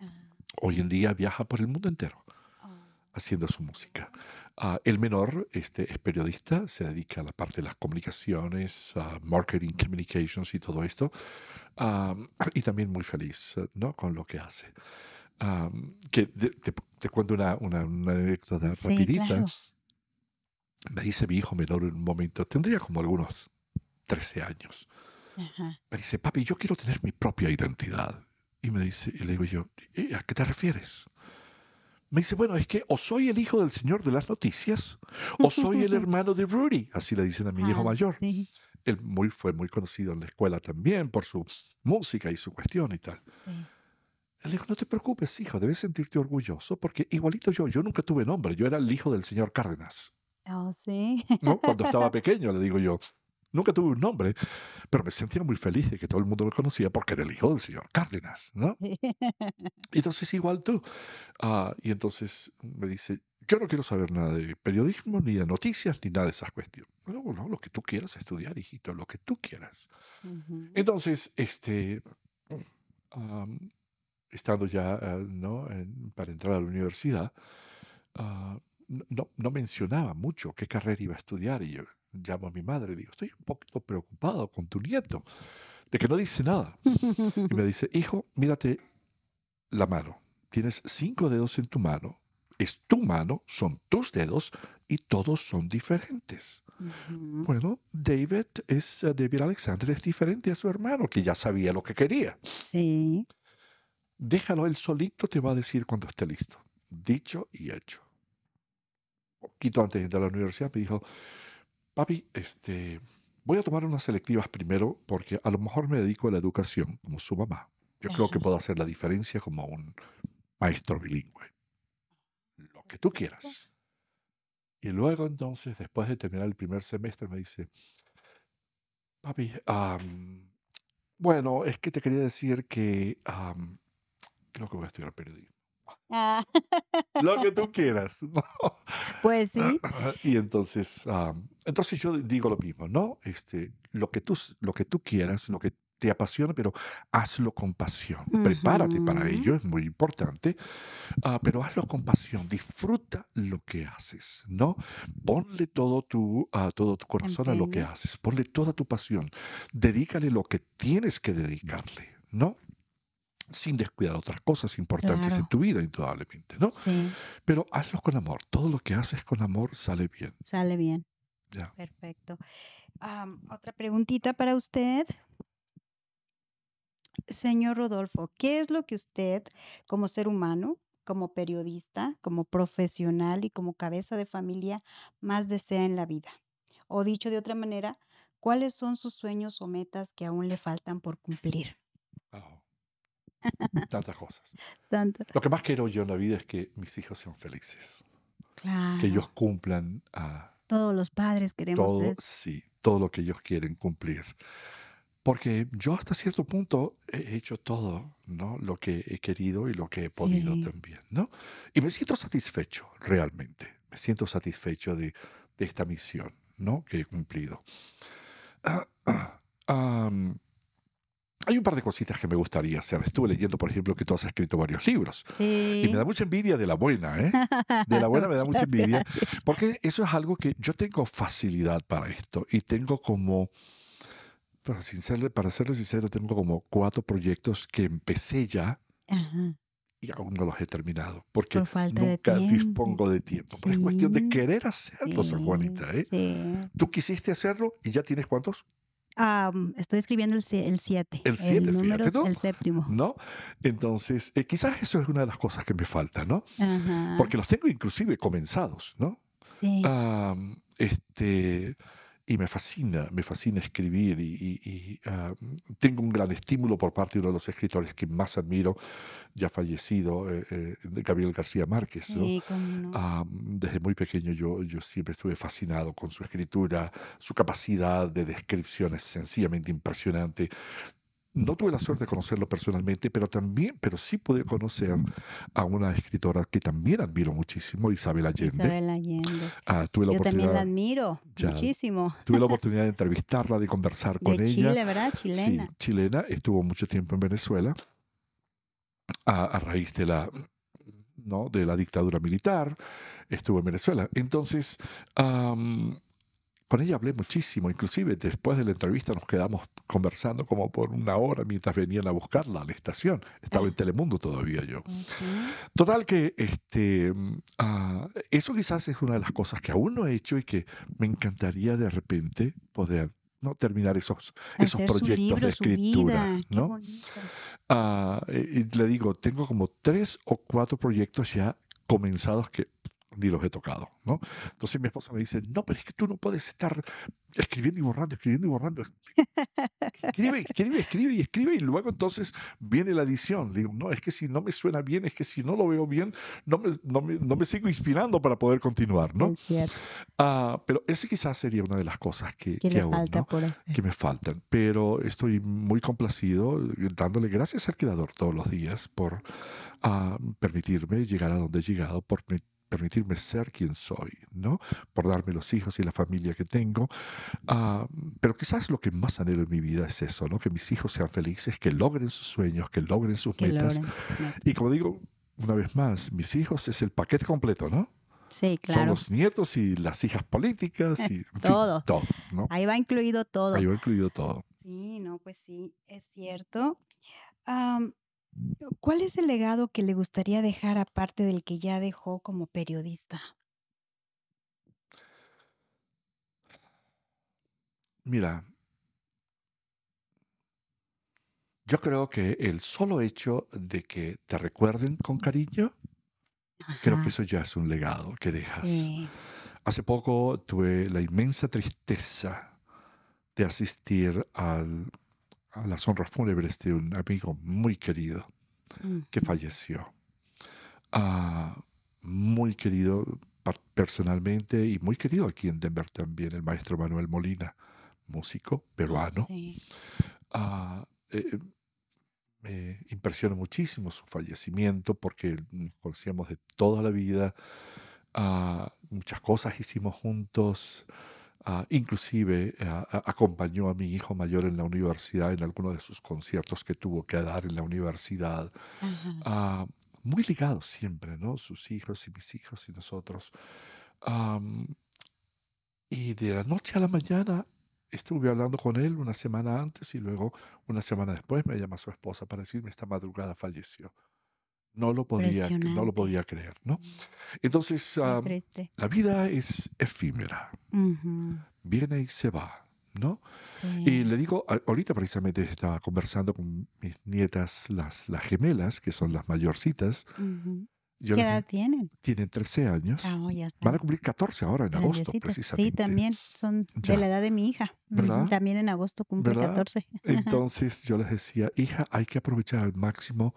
Ajá. Hoy en día viaja por el mundo entero Oh, haciendo su música. El menor es periodista, se dedica a la parte de las comunicaciones, marketing, communications y todo esto, ah, y también muy feliz, ¿no? Con lo que hace. Te cuento una anécdota sí, rapidita. claro. Me dice mi hijo menor en un momento, tendría como algunos 13 años. Ajá. Me dice, papi, yo quiero tener mi propia identidad. Y me dice, y le digo yo, ¿a qué te refieres? Me dice, bueno, es que o soy el hijo del señor de las noticias o soy el hermano de Rudy. Así le dicen a mi hijo Ah, mayor. sí, Él fue muy conocido en la escuela también por su música y su cuestión y tal. sí. Le digo, no te preocupes, hijo, debes sentirte orgulloso porque igualito yo nunca tuve nombre. Yo era el hijo del señor Cárdenas. Oh, sí. ¿No? Cuando estaba pequeño, le digo yo. Nunca tuve un nombre, pero me sentía muy feliz de que todo el mundo me conocía porque era el hijo del señor Cárdenas, ¿no? Y entonces igual tú. Y entonces me dice, yo no quiero saber nada de periodismo, ni de noticias, ni nada de esas cuestiones. No, lo que tú quieras estudiar, hijito, lo que tú quieras. Ujú. Entonces, am, estando ya, ¿no? Para entrar a la universidad, no mencionaba mucho qué carrera iba a estudiar. Y yo llamo a mi madre y digo, estoy un poquito preocupado con tu nieto, de que no dice nada. Y me dice, hijo, mírate la mano. Tienes 5 dedos en tu mano. Es tu mano, son tus dedos y todos son diferentes. Ujú. Bueno, David Alexander es diferente a su hermano, que ya sabía lo que quería. Sí. Déjalo, él solito te va a decir cuando esté listo. Dicho y hecho. Poquito antes de entrar a la universidad me dijo, papi, voy a tomar unas selectivas primero porque a lo mejor me dedico a la educación como su mamá. Yo creo que Ajá. puedo hacer la diferencia como un maestro bilingüe. Lo que tú quieras. Y luego entonces, después de terminar el primer semestre, me dice, papi, bueno, es que te quería decir que creo que voy a estudiar periodismo. Ah, Lo que tú quieras, ¿no? pues sí, Y entonces yo digo lo mismo, ¿no? Lo que tú quieras, lo que te apasiona, pero hazlo con pasión. Prepárate para ujú, ello, es muy importante, pero hazlo con pasión. Disfruta lo que haces, ¿no? Ponle todo tu corazón a lo que empeño, haces. Ponle toda tu pasión. Dedícale lo que tienes que dedicarle, ¿no? Sin descuidar otras cosas importantes en claro, tu vida, indudablemente, ¿no? sí, Pero hazlo con amor. Todo lo que haces con amor sale bien. sale bien, Ya. perfecto. Otra preguntita para usted, señor Rodolfo, ¿qué es lo que usted, como ser humano, como periodista, como profesional y como cabeza de familia, más desea en la vida? O dicho de otra manera, ¿cuáles son sus sueños o metas que aún le faltan por cumplir? Oh, tantas cosas. Tanto. Lo que más quiero yo en la vida es que mis hijos sean felices, que Claro, ellos cumplan todos los padres queremos todo, eso. sí, todo lo que ellos quieren cumplir. Porque yo hasta cierto punto he hecho todo, ¿no? Lo que he querido y lo que he podido Sí. también, ¿no? Y me siento satisfecho, realmente. Me siento satisfecho de esta misión, ¿no? Que he cumplido. Am, Hay un par de cositas que me gustaría hacer. Estuve leyendo, por ejemplo, que tú has escrito varios libros. Y me Sí. da mucha envidia de la buena, ¿eh? De la buena me da mucha Muchas envidia, gracias. porque eso es algo que yo tengo facilidad para esto y tengo como, para serle sincero, tengo como 4 proyectos que empecé ya Ajá, y aún no los he terminado, porque por falta de nunca tiempo. dispongo de tiempo. Pero es cuestión de Sí, querer hacerlo, San sí, Juanita, ¿eh? sí. Tú quisiste hacerlo y ya tienes ¿cuántos? Estoy escribiendo el 7, El el 7, número fíjate, es ¿no? el séptimo. ¿No? Entonces, quizás eso es una de las cosas que me falta, ¿no? Ajá, Porque los tengo inclusive comenzados, ¿no? sí. Am, este, y me fascina escribir tengo un gran estímulo por parte de uno de los escritores que más admiro, ya fallecido, Gabriel García Márquez, ¿no? Sí, cómo no. Desde muy pequeño yo siempre estuve fascinado con su escritura, su capacidad de descripción es sencillamente impresionante. No tuve la suerte de conocerlo personalmente, pero sí pude conocer a una escritora que también admiro muchísimo, Isabel Allende. Isabel Allende. Tuve la Yo también la oportunidad, admiro ya, muchísimo. tuve la oportunidad de entrevistarla, de conversar De con ella. Chile, ¿verdad? Sí, Chilena. chilena, estuvo mucho tiempo en Venezuela a raíz de ¿no? de la dictadura militar, estuvo en Venezuela. Entonces, con ella hablé muchísimo, inclusive después de la entrevista nos quedamos conversando como por una hora mientras venían a buscarla a la estación. Estaba en Ah, Telemundo todavía yo. okey. Total que eso quizás es una de las cosas que aún no he hecho y que me encantaría de repente poder, ¿no? terminar esos Hacer su proyectos de libro, su escritura, vida, qué ¿no? bonito. Y le digo, tengo como 3 o 4 proyectos ya comenzados que ni los he tocado, ¿no? Entonces mi esposa me dice, no, pero es que tú no puedes estar escribiendo y borrando, escribiendo y borrando. Escribe, escribe, escribe y escribe y luego entonces viene la edición. Le digo, no, es que si no me suena bien, es que si no lo veo bien, no me sigo inspirando para poder continuar, ¿no? Es cierto, Pero ese quizás sería una de las cosas que que le aún, falta ¿no? por hacer. Que me faltan. Pero estoy muy complacido dándole gracias al Creador todos los días por permitirme llegar a donde he llegado, por permitirme ser quien soy, ¿no? Por darme los hijos y la familia que tengo. Ah, pero quizás lo que más anhelo en mi vida es eso, ¿no? Que mis hijos sean felices, que logren sus sueños, que logren sus Que metas. logren sus metas. Y como digo, una vez más, mis hijos es el paquete completo, ¿no? Sí, Son claro. los nietos y las hijas políticas y, en fin, Todo. todo, ¿no? Ahí va incluido todo. Ahí va incluido todo. Sí, no, pues sí, es cierto. Am, ¿Cuál es el legado que le gustaría dejar aparte del que ya dejó como periodista? Mira, yo creo que el solo hecho de que te recuerden con cariño, creo que Ajá, eso ya es un legado que dejas. sí. Hace poco tuve la inmensa tristeza de asistir a las honras fúnebres de un amigo muy querido que Ujú. falleció. Ah, muy querido personalmente y muy querido aquí en Denver también, el maestro Manuel Molina, músico Oh, peruano. sí. Ah, eh, me impresionó muchísimo su fallecimiento porque nos conocíamos de toda la vida. Muchas cosas hicimos juntos. Inclusive acompañó a mi hijo mayor en la universidad en algunos de sus conciertos que tuvo que dar en la universidad. Ajá. Ah, Muy ligados siempre, ¿no? Sus hijos y mis hijos y nosotros. Am, y de la noche a la mañana estuve hablando con él una semana antes y luego una semana después me llama su esposa para decirme esta madrugada falleció. No lo Impresionante. podía creer, ¿no? Mm, Entonces, qué triste. la vida es efímera, Ujú. viene y se va, ¿no? Y Sí. le digo, ahorita precisamente estaba conversando con mis nietas, las gemelas, que son las mayorcitas. Ujú. Yo ¿Qué les edad dije, tienen? tienen 13 Ah, años. oh, ya Van a están cumplir 14 ahora en agosto, grandecitas. Sí, precisamente. también son de la Ya, edad de mi hija. Ujú. ¿verdad? También en agosto cumple ¿Verdad? 14. Ajá. Entonces yo les decía, hija, hay que aprovechar al máximo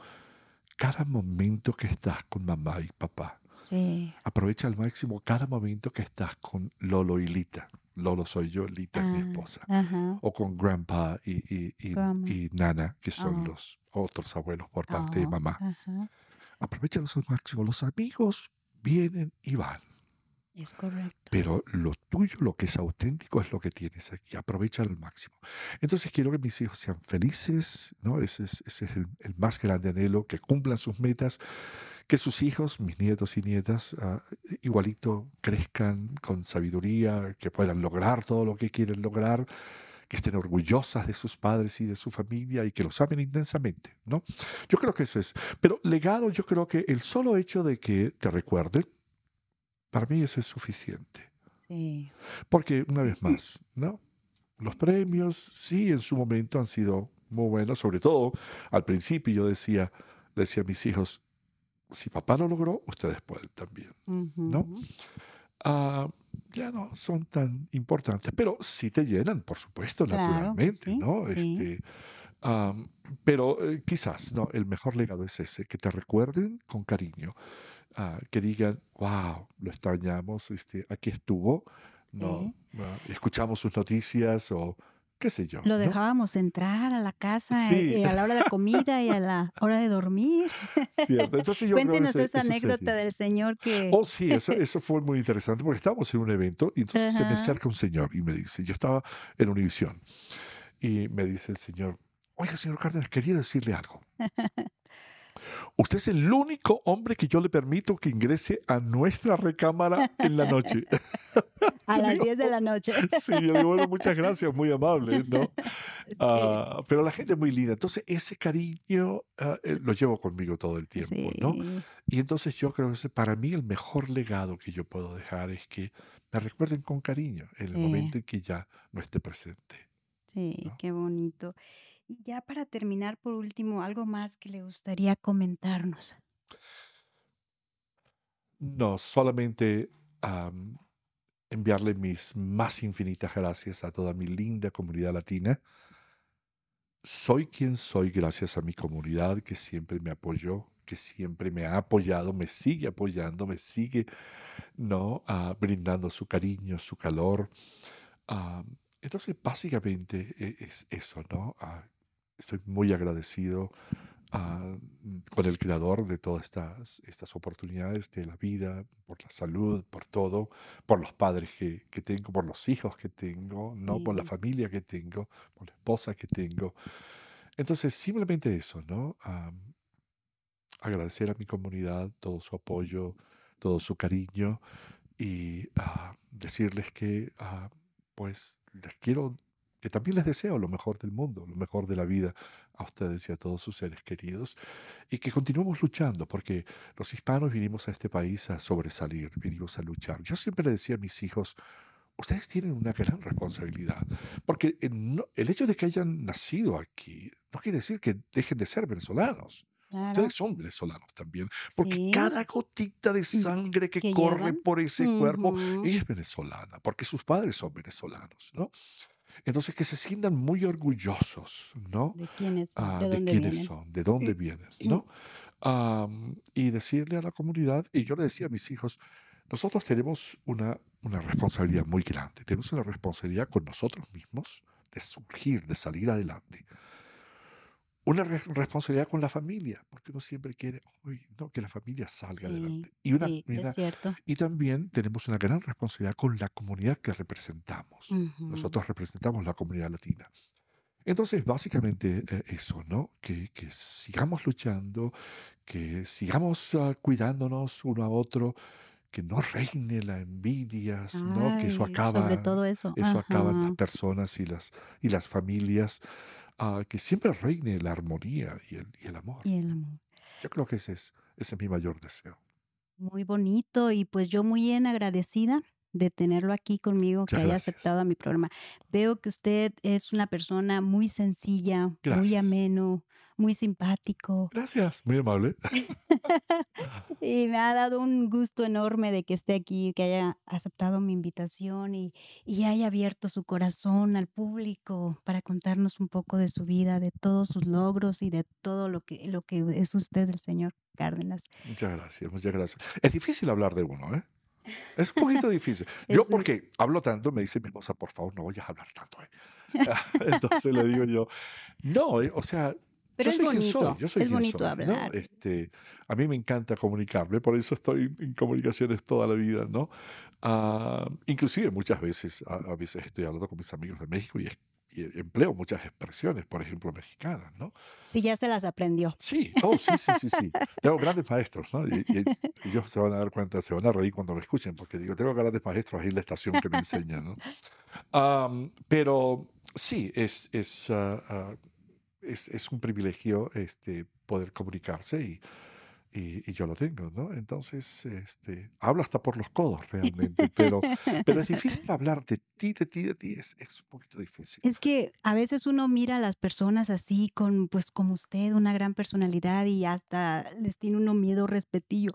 cada momento que estás con mamá y papá. Sí. Aprovecha al máximo cada momento que estás con Lolo y Lita. Lolo soy yo, Lita es mi Ah, esposa. ajá. O con Grandpa Grandma. y Nana, que son Oh, los otros abuelos por parte de oh, mamá. ajá. Aprovechalos al máximo. Los amigos vienen y van. Es correcto. Pero lo tuyo, lo que es auténtico, es lo que tienes aquí. Aprovecha al máximo. Entonces quiero que mis hijos sean felices, ¿no? Ese es el más grande anhelo, que cumplan sus metas, que sus hijos, mis nietos y nietas, igualito crezcan con sabiduría, que puedan lograr todo lo que quieren lograr, que estén orgullosas de sus padres y de su familia y que los amen intensamente, ¿no? Yo creo que eso es. Pero legado, yo creo que el solo hecho de que te recuerden, para mí eso es suficiente. Sí. Porque, una vez más, ¿no? Los premios, sí, en su momento han sido muy buenos, sobre todo al principio yo le decía a mis hijos, si papá lo logró, ustedes pueden también, ¿no? Ujú. Ah, ya no son tan importantes, pero sí te llenan, por supuesto, Claro, naturalmente, sí, ¿no? sí. Pero quizás, ¿no? El mejor legado es ese, que te recuerden con cariño, que digan, wow, lo extrañamos, aquí estuvo, no, Sí. escuchamos sus noticias o qué sé yo, Lo ¿no? dejábamos entrar a la casa, Sí, a la hora de la comida y a la hora de dormir. cierto. Entonces yo creo que Cuéntenos esa eso anécdota sería. del señor que Oh, sí, eso fue muy interesante porque estábamos en un evento y entonces se me ajá. acerca un señor y me dice, yo estaba en Univisión y me dice el señor, oiga, señor Cárdenas, quería decirle algo. Usted es el único hombre que yo le permito que ingrese a nuestra recámara en la noche. A Yo las digo, 10 de la noche. sí, yo digo, bueno, muchas gracias, muy amable, ¿no? Sí, Pero la gente es muy linda. Entonces, ese cariño lo llevo conmigo todo el tiempo, ¿no? sí, Y entonces yo creo que para mí el mejor legado que yo puedo dejar es que me recuerden con cariño en el sí, momento en que ya no esté presente, sí, ¿no? qué bonito. Y ya para terminar, por último, algo más que le gustaría comentarnos. No, solamente enviarle mis más infinitas gracias a toda mi linda comunidad latina. Soy quien soy gracias a mi comunidad que siempre me apoyó, que siempre me ha apoyado, me sigue apoyando, me sigue, ¿no? Brindando su cariño, su calor. Ah, entonces, básicamente es eso, ¿no? Estoy muy agradecido con el creador de todas estas oportunidades de la vida, por la salud, por todo, por los padres que tengo, por los hijos que tengo, ¿no? Por la Sí. familia que tengo, por la esposa que tengo. Entonces, simplemente eso, ¿no? Agradecer a mi comunidad todo su apoyo, todo su cariño y decirles que, pues, les quiero, que también les deseo lo mejor del mundo, lo mejor de la vida a ustedes y a todos sus seres queridos y que continuemos luchando porque los hispanos vinimos a este país a sobresalir, vinimos a luchar. Yo siempre le decía a mis hijos, ustedes tienen una gran responsabilidad, porque el hecho de que hayan nacido aquí no quiere decir que dejen de ser venezolanos. Claro, Ustedes son venezolanos también, porque sí, cada gotita de mm, sangre que que corre llevan. por ese cuerpo Ujú. es venezolana, porque sus padres son venezolanos, ¿no? Entonces, que se sientan muy orgullosos, ¿no? ¿De quiénes son? ¿De De dónde quiénes vienen? son, de dónde vienen, ¿no? Y decirle a la comunidad, y yo le decía a mis hijos, nosotros tenemos una responsabilidad muy grande, tenemos una responsabilidad con nosotros mismos de surgir, de salir adelante. Una responsabilidad con la familia, porque uno siempre quiere "Uy, no, que la familia salga Sí, adelante". Y, una, sí, y, es una- cierto. y también tenemos una gran responsabilidad con la comunidad que representamos. Ujú. Nosotros representamos la comunidad latina. Entonces, básicamente eso, ¿no? Que sigamos luchando, que sigamos cuidándonos uno a otro, que no reine la envidia, ¿no? Que Ay, sobre todo eso. eso acaba en las Ajá. personas y las familias, que siempre reine la armonía y el amor. Y el amor. Yo creo que ese es mi mayor deseo. Muy bonito y pues yo muy bien agradecida de tenerlo aquí conmigo, que Muchas haya gracias. aceptado a mi programa. Veo que usted es una persona muy sencilla, muy Gracias. ameno, muy simpático. Gracias, muy amable. Y me ha dado un gusto enorme de que esté aquí, que haya aceptado mi invitación y haya abierto su corazón al público para contarnos un poco de su vida, de todos sus logros y de todo lo que es usted, el señor Cárdenas. Muchas gracias, muchas gracias. Es difícil hablar de uno, ¿eh? Es un poquito difícil. Yo Es un porque hablo tanto, me dice mi esposa, por favor, no vayas a hablar tanto, ¿eh? Entonces le digo yo, no, o sea, pero yo soy es quien bonito soy, ¿no? hablar. A mí me encanta comunicarme, por eso estoy en comunicaciones toda la vida, ¿no? Inclusive muchas veces, a veces estoy hablando con mis amigos de México y empleo muchas expresiones, por ejemplo, mexicanas, ¿no? Sí, ya se las aprendió. Sí, oh, sí, sí, sí, sí. Tengo grandes maestros, ¿no? Y ellos se van a dar cuenta, se van a reír cuando me escuchen, porque digo, tengo grandes maestros ahí en la estación que me enseñan, ¿no? Pero sí, es un privilegio poder comunicarse y yo lo tengo, ¿no? Entonces, hablo hasta por los codos realmente, pero es difícil hablar de ti, es un poquito difícil. Es que a veces uno mira a las personas así con, pues, como usted, una gran personalidad y hasta les tiene uno miedo, respetillo.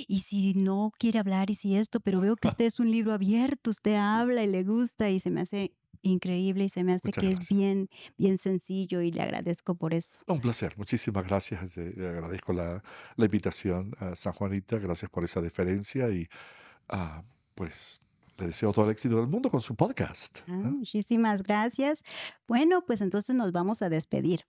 Y si no quiere hablar y si esto, pero veo que usted es un libro abierto, usted Sí, habla y le gusta y se me hace increíble y se me hace muchas que es gracias. bien, bien sencillo y le agradezco por esto. No, un placer, muchísimas gracias. Le agradezco la invitación a San Juanita, gracias por esa deferencia y ah, pues le deseo todo el éxito del mundo con su podcast. ¿No? Muchísimas gracias. Bueno, pues entonces nos vamos a despedir.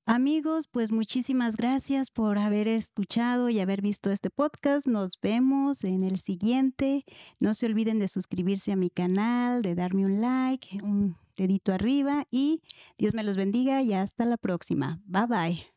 Amigos, pues muchísimas gracias por haber escuchado y haber visto este podcast. Nos vemos en el siguiente. No se olviden de suscribirse a mi canal, de darme un like, un dedito arriba y Dios me los bendiga y hasta la próxima. Bye bye.